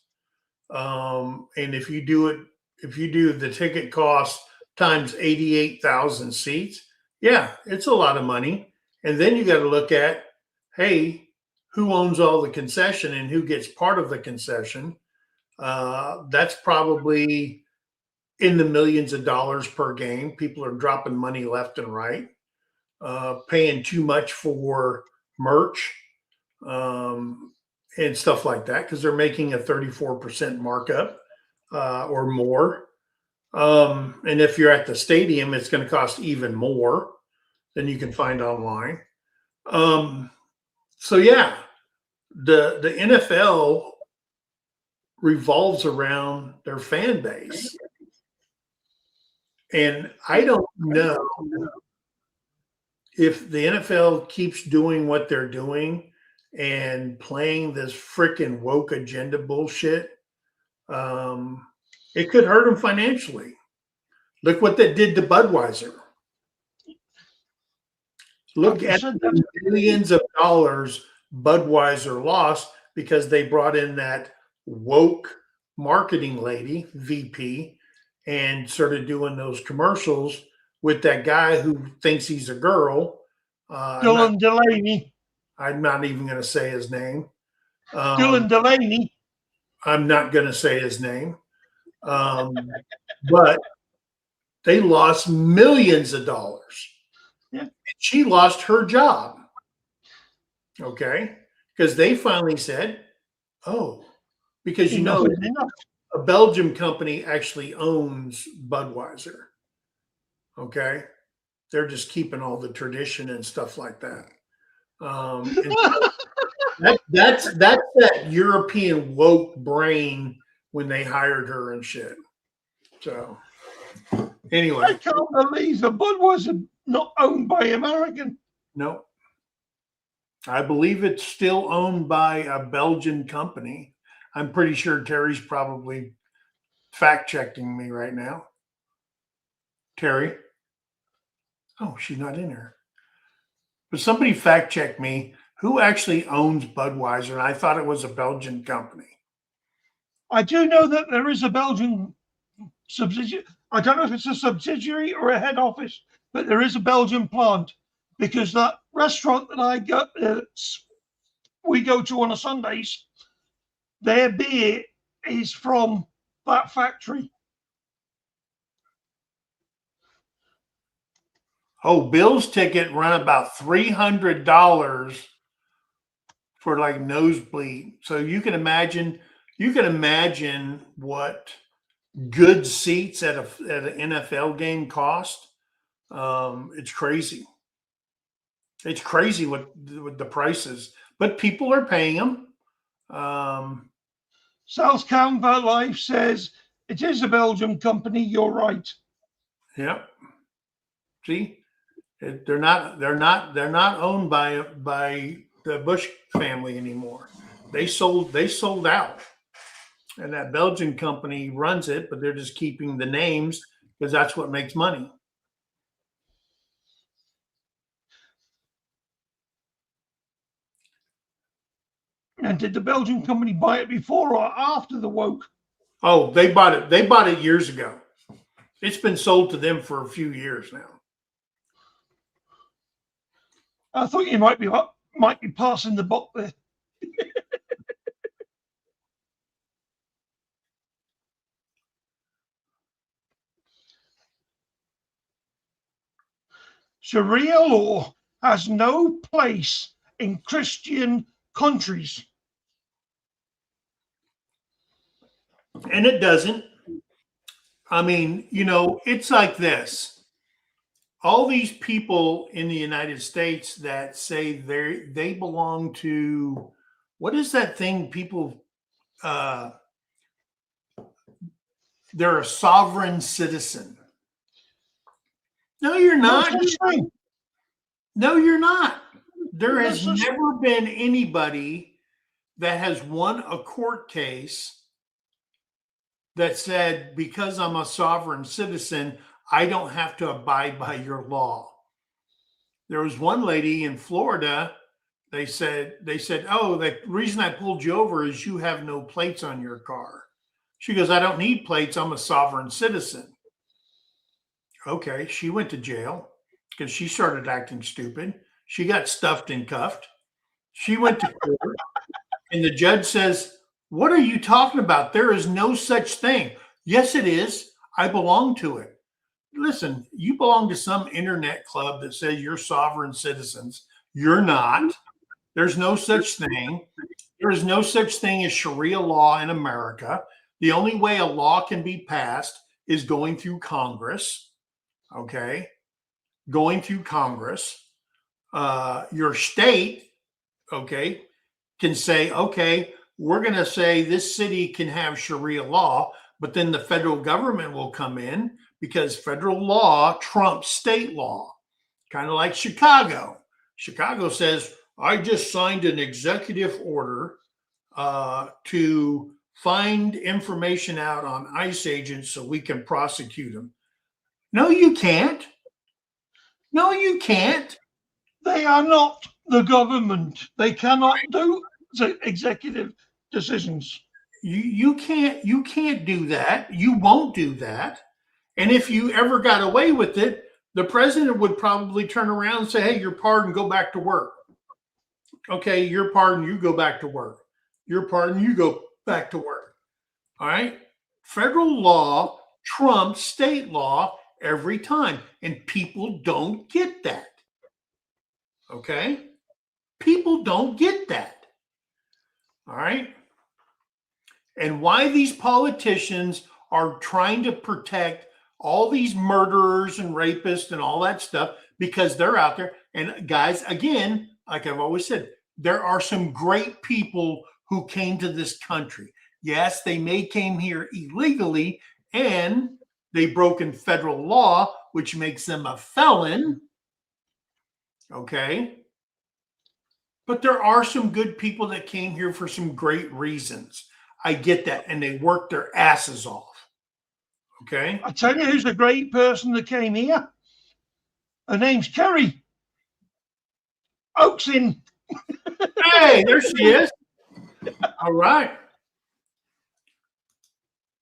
Speaker 1: And if you do the ticket cost times 88,000 seats, yeah, it's a lot of money. And then you got to look at, hey, who owns all the concession and who gets part of the concession? That's probably in the millions of dollars per game. People are dropping money left and right, paying too much for merch and stuff like that because they're making a 34% markup or more. And if you're at the stadium, it's going to cost even more than you can find online. So yeah, the NFL revolves around their fan base. And I don't know if the NFL keeps doing what they're doing and playing this freaking woke agenda bullshit, it could hurt them financially. Look what that did to Budweiser. Look at the millions of dollars Budweiser lost because they brought in that woke marketing lady, VP, and started doing those commercials with that guy who thinks he's a girl.
Speaker 2: Dylan Delaney.
Speaker 1: I'm not even going to say his name.
Speaker 2: Dylan Delaney.
Speaker 1: I'm not going to say his name. But they lost millions of dollars.
Speaker 2: Yeah.
Speaker 1: And she lost her job. Okay. Because they finally said, oh, because a Belgium company actually owns Budweiser. Okay. They're just keeping all the tradition and stuff like that. That's that European woke brain when they hired her and shit. So anyway.
Speaker 2: I can't believe the Budweiser not owned by American.
Speaker 1: No. I believe it's still owned by a Belgian company. I'm pretty sure Terry's probably fact-checking me right now. Terry? Oh, she's not in here. But somebody fact-check me. Who actually owns Budweiser? And I thought it was a Belgian company.
Speaker 2: I do know that there is a Belgian subsidiary. I don't know if it's a subsidiary or a head office, but there is a Belgian plant, because that restaurant that we go to on a Sundays, their beer is from that factory.
Speaker 1: Oh, Bill's ticket run about $300 for like nosebleed. So you can imagine what good seats at an NFL game cost. It's crazy. It's crazy what the prices, but people are paying them.
Speaker 2: South Canva Life says it is a Belgian company. You're right.
Speaker 1: Yep. See, they're not owned by the Bush family anymore. They sold out, and that Belgian company runs it, but they're just keeping the names because that's what makes money.
Speaker 2: And did the Belgian company buy it before or after the woke?
Speaker 1: Oh, they bought it. They bought it years ago. It's been sold to them for a few years now.
Speaker 2: I thought you might be passing the buck there. Sharia law has no place in Christian countries.
Speaker 1: And it doesn't. I mean, it's like this. All these people in the United States that say they belong to, what is that thing people, they're a sovereign citizen. No, you're not. No, you're not. There has never been anybody that has won a court case that said, because I'm a sovereign citizen, I don't have to abide by your law. There was one lady in Florida, they said, oh, the reason I pulled you over is you have no plates on your car. She goes, I don't need plates. I'm a sovereign citizen. Okay, she went to jail because she started acting stupid. She got stuffed and cuffed. She went to court, and the judge says, what are you talking about? There is no such thing. Yes, it is. I belong to it. Listen, you belong to some internet club that says you're sovereign citizens. You're not. There's no such thing. There is no such thing as Sharia law in America. The only way a law can be passed is going through Congress. Okay? Going through Congress. Your state, okay, can say, okay, we're going to say this city can have Sharia law, but then the federal government will come in because federal law trumps state law, kind of like Chicago. Chicago says, I just signed an executive order to find information out on ICE agents so we can prosecute them. No, you can't. No, you can't.
Speaker 2: They are not the government. They cannot do executive decisions.
Speaker 1: You can't do that. You won't do that. And if you ever got away with it, the president would probably turn around and say, hey, you're pardoned, go back to work. Okay, you're pardoned, you go back to work. You're pardoned, you go back to work. All right? Federal law trumps state law every time. And people don't get that. Okay? People don't get that. All right? And why these politicians are trying to protect all these murderers and rapists and all that stuff, because they're out there. And guys, again, like I've always said, there are some great people who came to this country. Yes, they may came here illegally and they broken federal law, which makes them a felon. Okay. But there are some good people that came here for some great reasons. I get that. And they worked their asses off. Okay.
Speaker 2: I tell you who's a great person that came here. Her name's Kerry Oaksin.
Speaker 1: Hey, there she is. All right.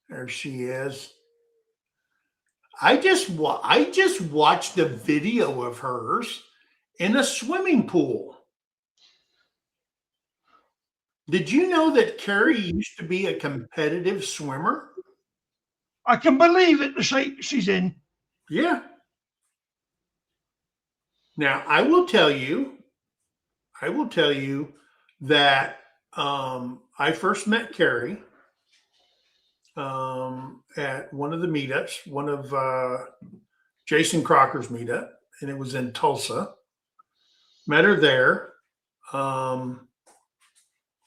Speaker 1: There she is. I just watched a video of hers in a swimming pool. Did you know that Carrie used to be a competitive swimmer?
Speaker 2: I can believe it, the shape she's in.
Speaker 1: Yeah. Now, I will tell you that I first met Carrie at one of the meetups, one of Jason Crocker's meetup, and it was in Tulsa. Met her there.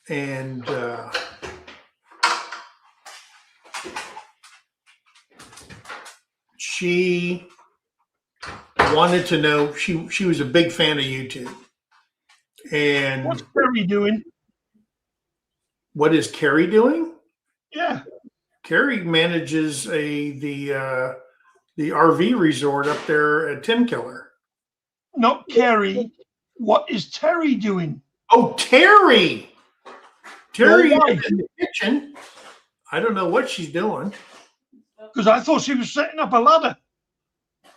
Speaker 1: And she wanted to know, she was a big fan of YouTube. And
Speaker 2: What's Carrie doing?
Speaker 1: what is Carrie doing?
Speaker 2: Yeah.
Speaker 1: Carrie manages the RV resort up there at Tim Killer.
Speaker 2: Not Carrie. What is Terry doing?
Speaker 1: Oh, Terry! Terry
Speaker 2: Your
Speaker 1: is
Speaker 2: wife.
Speaker 1: in the kitchen. I don't know what she's doing.
Speaker 2: Because I thought she was setting up a ladder.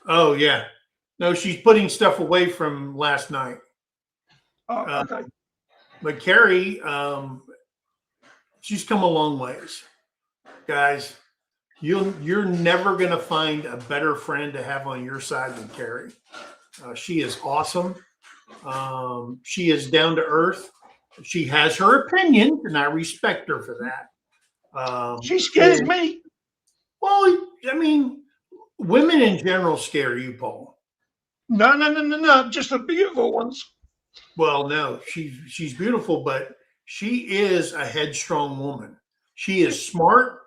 Speaker 1: Oh, yeah. No, she's putting stuff away from last night.
Speaker 2: Oh, okay.
Speaker 1: But Carrie, she's come a long ways. Guys, you're never going to find a better friend to have on your side than Carrie. She is awesome. She is down to earth. She has her opinion, and I respect her for that.
Speaker 2: She scares me.
Speaker 1: Well, I mean, women in general scare you, Paul.
Speaker 2: No. Just the beautiful ones.
Speaker 1: Well, no, she's beautiful, but she is a headstrong woman. She is smart.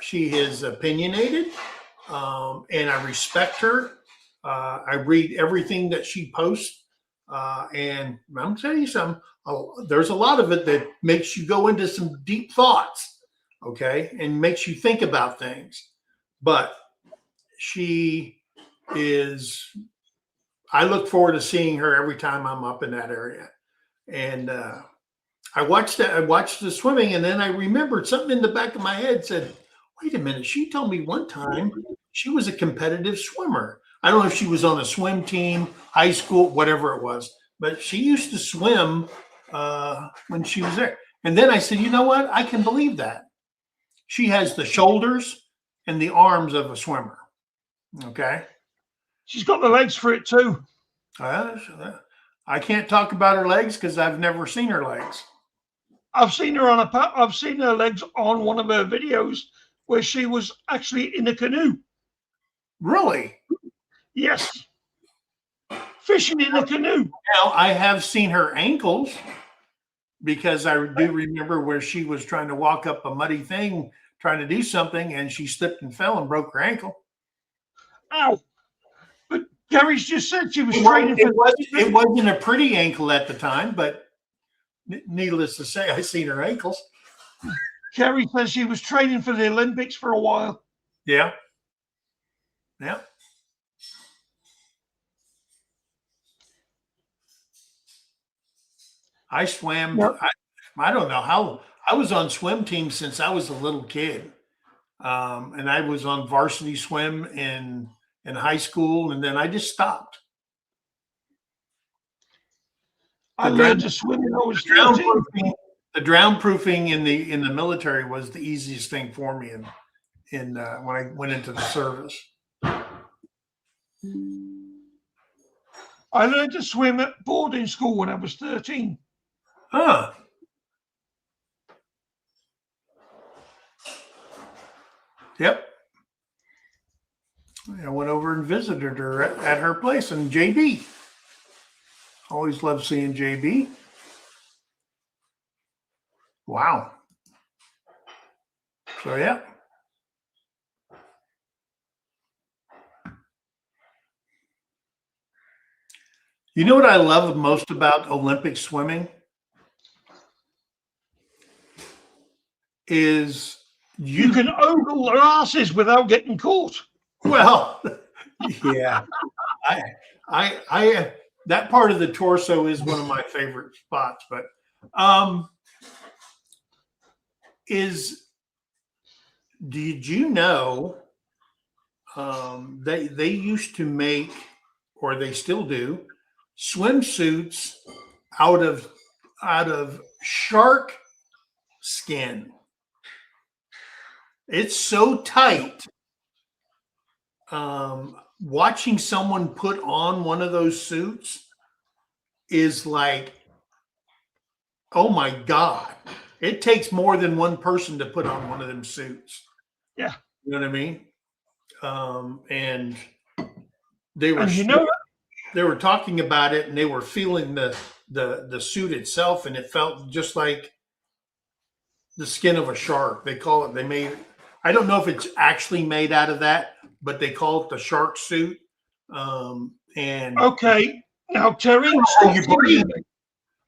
Speaker 1: She is opinionated, and I respect her. I read everything that she posts, and I'm telling you something. There's a lot of it that makes you go into some deep thoughts, okay, and makes you think about things. But she is. I look forward to seeing her every time I'm up in that area, and I watched the swimming, and then I remembered something in the back of my head said, "Wait a minute!" She told me one time she was a competitive swimmer. I don't know if she was on a swim team, high school, whatever it was, but she used to swim when she was there. And then I said, you know what? I can believe that. She has the shoulders and the arms of a swimmer. Okay.
Speaker 2: She's got the legs for it too.
Speaker 1: I can't talk about her legs because I've never seen her legs.
Speaker 2: I've seen her legs on one of her videos where she was actually in a canoe.
Speaker 1: Really?
Speaker 2: Yes. Fishing in a canoe.
Speaker 1: Now, I have seen her ankles because I do remember where she was trying to walk up a muddy thing, trying to do something, and she slipped and fell and broke her ankle.
Speaker 2: Ow. But Gary's just said she was training for
Speaker 1: it wasn't a pretty ankle at the time, but needless to say, I seen her ankles.
Speaker 2: Carrie says she was training for the Olympics for a while.
Speaker 1: Yeah. Yeah. I swam.
Speaker 2: Yep.
Speaker 1: I don't know how. I was on swim teams since I was a little kid, and I was on varsity swim in high school, and then I just stopped.
Speaker 2: I learned to swim when I was 13.
Speaker 1: The drown proofing in the military was the easiest thing for me, when I went into the service.
Speaker 2: I learned to swim at boarding school when I was 13.
Speaker 1: Huh. Yep. I went over and visited her at her place in JB. Always love seeing JB. Wow. So, yeah. You know what I love most about Olympic swimming? Is
Speaker 2: You can ogle their asses without getting caught.
Speaker 1: well, yeah. that part of the torso is one of my favorite spots. But did you know they used to make, or they still do, swimsuits out of shark skin? It's so tight. Watching someone put on one of those suits is like, oh my God. It takes more than one person to put on one of them suits.
Speaker 2: Yeah.
Speaker 1: You know what I mean? And they were,
Speaker 2: And you know,
Speaker 1: they were talking about it, and they were feeling the suit itself, and it felt just like the skin of a shark. They call it, I don't know if it's actually made out of that, but they call it the shark suit. And
Speaker 2: okay, now Terry,
Speaker 1: I
Speaker 2: stop
Speaker 1: don't know how you breathe.
Speaker 2: teasing me.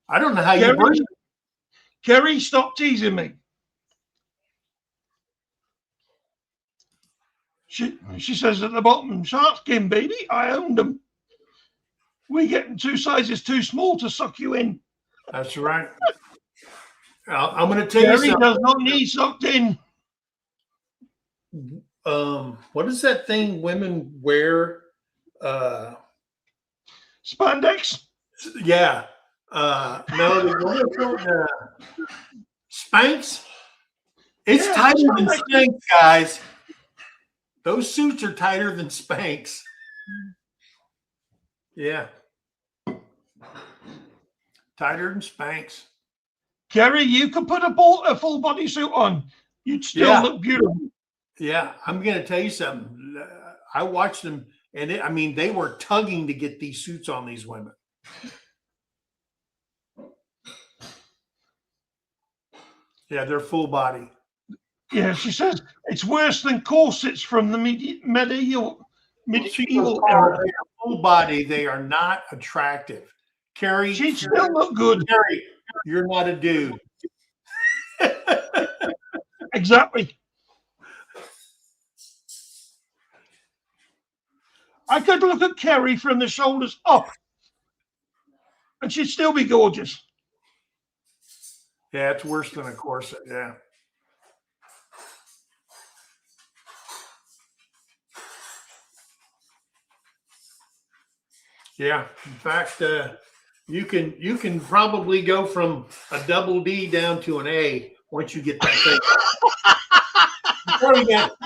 Speaker 1: I don't know how you breathe.
Speaker 2: Kerry, stop teasing me. She says at the bottom, shark skin, baby, I owned them. We getting 2 sizes too small to suck you in.
Speaker 1: That's right. I'm going to tell you
Speaker 2: Kerry
Speaker 1: something.
Speaker 2: does not need sucked in.
Speaker 1: What is that thing women wear?
Speaker 2: Spandex?
Speaker 1: Yeah. No, the Spanx. It's tighter than Spanx, guys. Those suits are tighter than Spanx. Yeah. Tighter than Spanx.
Speaker 2: Kerry, you could put a full body suit on. You'd still look beautiful.
Speaker 1: Yeah. I'm going to tell you something. I watched them, and they were tugging to get these suits on these women. Yeah, they're full body.
Speaker 2: Yeah, she says it's worse than corsets from the medieval era.
Speaker 1: They are full body. They are not attractive. Carrie,
Speaker 2: She'd still look good.
Speaker 1: Carrie, you're not a dude.
Speaker 2: Exactly. I could look at Kerry from the shoulders up, and she'd still be gorgeous.
Speaker 1: Yeah, it's worse than a corset. Yeah. Yeah. In fact, you can probably go from a double D down to an A once you get that thing.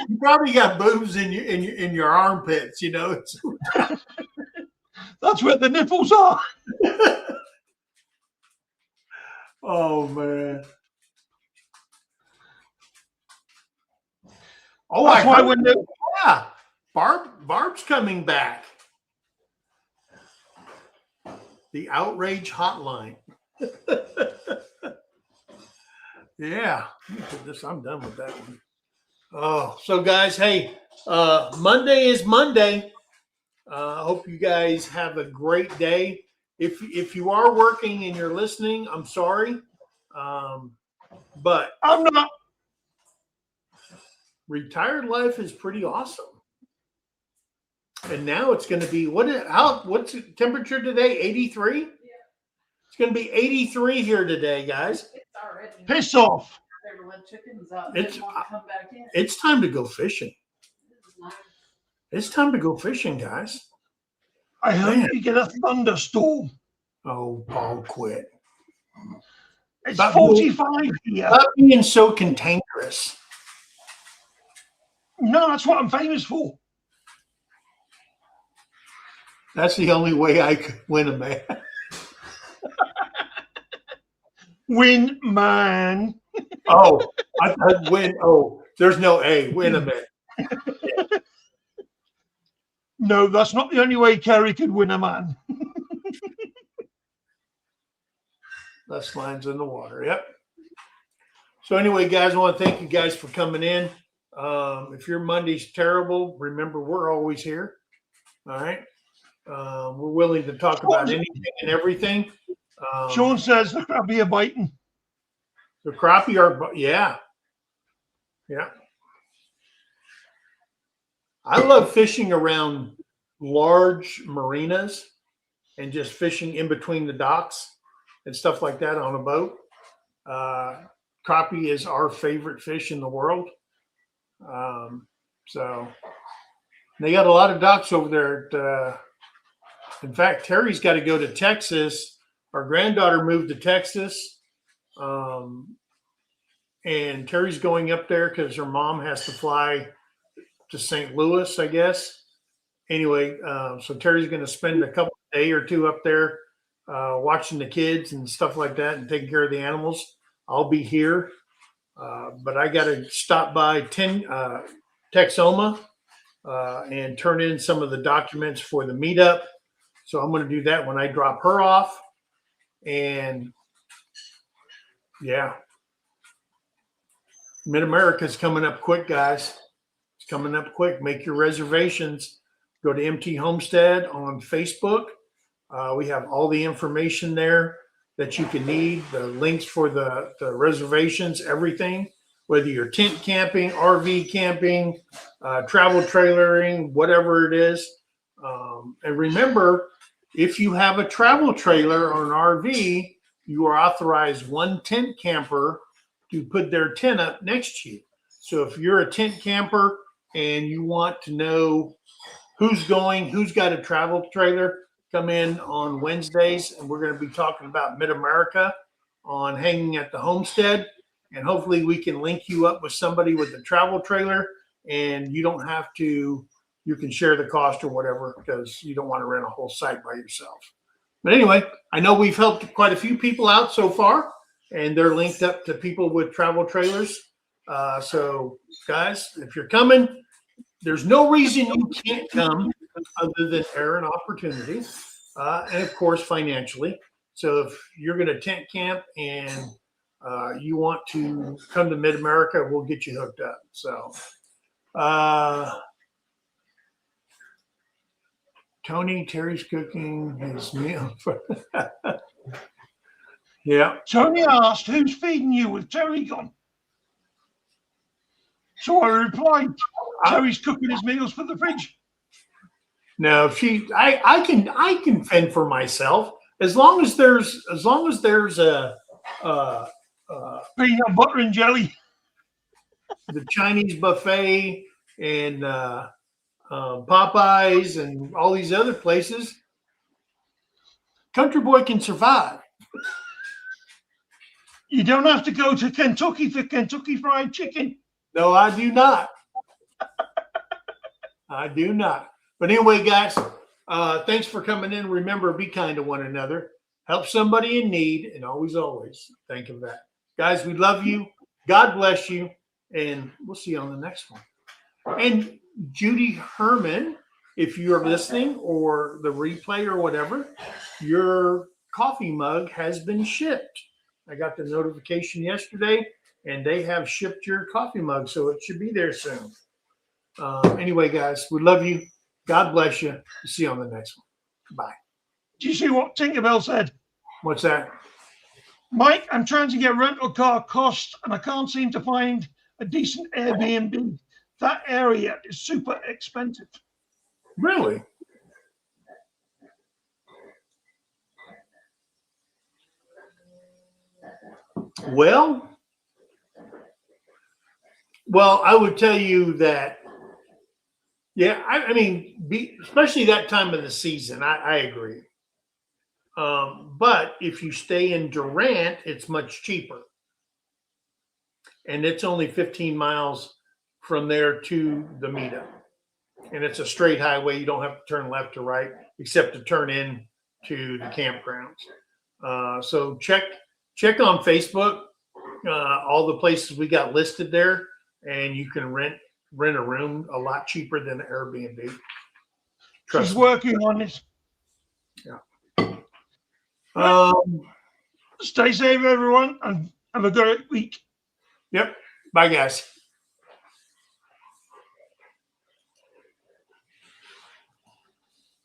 Speaker 1: You probably got boobs in your armpits. You know.
Speaker 2: That's where the nipples are.
Speaker 1: Oh man. Oh,
Speaker 2: that's why when
Speaker 1: Barb's coming back. The outrage hotline. Yeah. Let me put this. I'm done with that one. Oh, so guys, hey, Monday is Monday. I hope you guys have a great day. If you are working and you're listening, I'm sorry. But
Speaker 2: I'm not.
Speaker 1: Retired life is pretty awesome. And now it's going to be what's the temperature today? 83? Yeah. It's going to be 83 here today, guys.
Speaker 3: It's already.
Speaker 2: Piss off.
Speaker 3: Everyone chickens up. Come back in.
Speaker 1: It's time to go fishing. It's time to go fishing, guys.
Speaker 2: I hope you get a thunderstorm.
Speaker 1: Oh, Paul, quit.
Speaker 2: It's 45 here.
Speaker 1: Stop being so cantankerous.
Speaker 2: No, that's what I'm famous for.
Speaker 1: That's the only way I could win a man.
Speaker 2: Win man.
Speaker 1: Oh, I'd win. Oh, there's no A. Win a man.
Speaker 2: No, that's not the only way Kerry could win a man.
Speaker 1: Less lines in the water. Yep. So anyway, guys, I want to thank you guys for coming in. If your Monday's terrible, remember we're always here. All right. We're willing to talk about anything and everything.
Speaker 2: Sean says the crappie are biting.
Speaker 1: The crappie are, yeah. Yeah. I love fishing around large marinas and just fishing in between the docks and stuff like that on a boat. Crappie is our favorite fish in the world. So they got a lot of docks over there. In fact, Terry's got to go to Texas. Our granddaughter moved to Texas. And Terry's going up there because her mom has to fly to St. Louis, I guess. Anyway, so Terry's going to spend a day or two up there watching the kids and stuff like that and taking care of the animals. I'll be here. But I got to stop by Texoma and turn in some of the documents for the meetup. So I'm going to do that when I drop her off. And yeah, Mid-America's coming up quick, guys. It's coming up quick. Make your reservations. Go to MT Homestead on Facebook. We have all the information there that you can need, the links for the reservations, everything, whether you're tent camping, RV camping, travel trailering, whatever it is. And remember, if you have a travel trailer or an RV, you are authorized one tent camper to put their tent up next to you. So if you're a tent camper and you want to know who's going, who's got a travel trailer, come in on Wednesdays, and we're going to be talking about Mid-America on hanging at the homestead. And hopefully we can link you up with somebody with a travel trailer, and you don't have to, you can share the cost or whatever, because you don't want to rent a whole site by yourself. But anyway, I know we've helped quite a few people out so far, and they're linked up to people with travel trailers. So guys, if you're coming, there's no reason you can't come other than air and opportunity, and of course financially. So if you're going to tent camp and you want to come to Mid-America, we'll get you hooked up. So Terry's cooking his meal. Yeah.
Speaker 2: Tony asked, who's feeding you with Terry gone? So I replied, Terry's cooking his meals for the fridge.
Speaker 1: No, I can fend for myself as long as there's a
Speaker 2: Peanut butter and jelly.
Speaker 1: the Chinese buffet and Popeyes and all these other places. Country boy can survive.
Speaker 2: You don't have to go to Kentucky for Kentucky Fried Chicken.
Speaker 1: No, I do not. I do not. But anyway, guys, thanks for coming in. Remember, be kind to one another. Help somebody in need, and always think of that. Guys, we love you. God bless you, and we'll see you on the next one. And Judy Herman, if you are listening or the replay or whatever, your coffee mug has been shipped. I got the notification yesterday, and they have shipped your coffee mug, so it should be there soon. Anyway, guys, we love you. God bless you. See you on the next one. Bye.
Speaker 2: Do you see what Tinkerbell said?
Speaker 1: What's that?
Speaker 2: Mike, I'm trying to get rental car costs, and I can't seem to find a decent Airbnb. That area is super expensive.
Speaker 1: Really? Well, I would tell you that, yeah, I mean, especially that time of the season, I agree. But if you stay in Durant, it's much cheaper. And it's only 15 miles from there to the meetup. And it's a straight highway. You don't have to turn left or right, except to turn in to the campgrounds. So check on Facebook, all the places we got listed there, and you can rent a room a lot cheaper than Airbnb.
Speaker 2: She's working on it.
Speaker 1: Yeah.
Speaker 2: Stay safe, everyone, and have a great week.
Speaker 1: Yep. Bye, guys.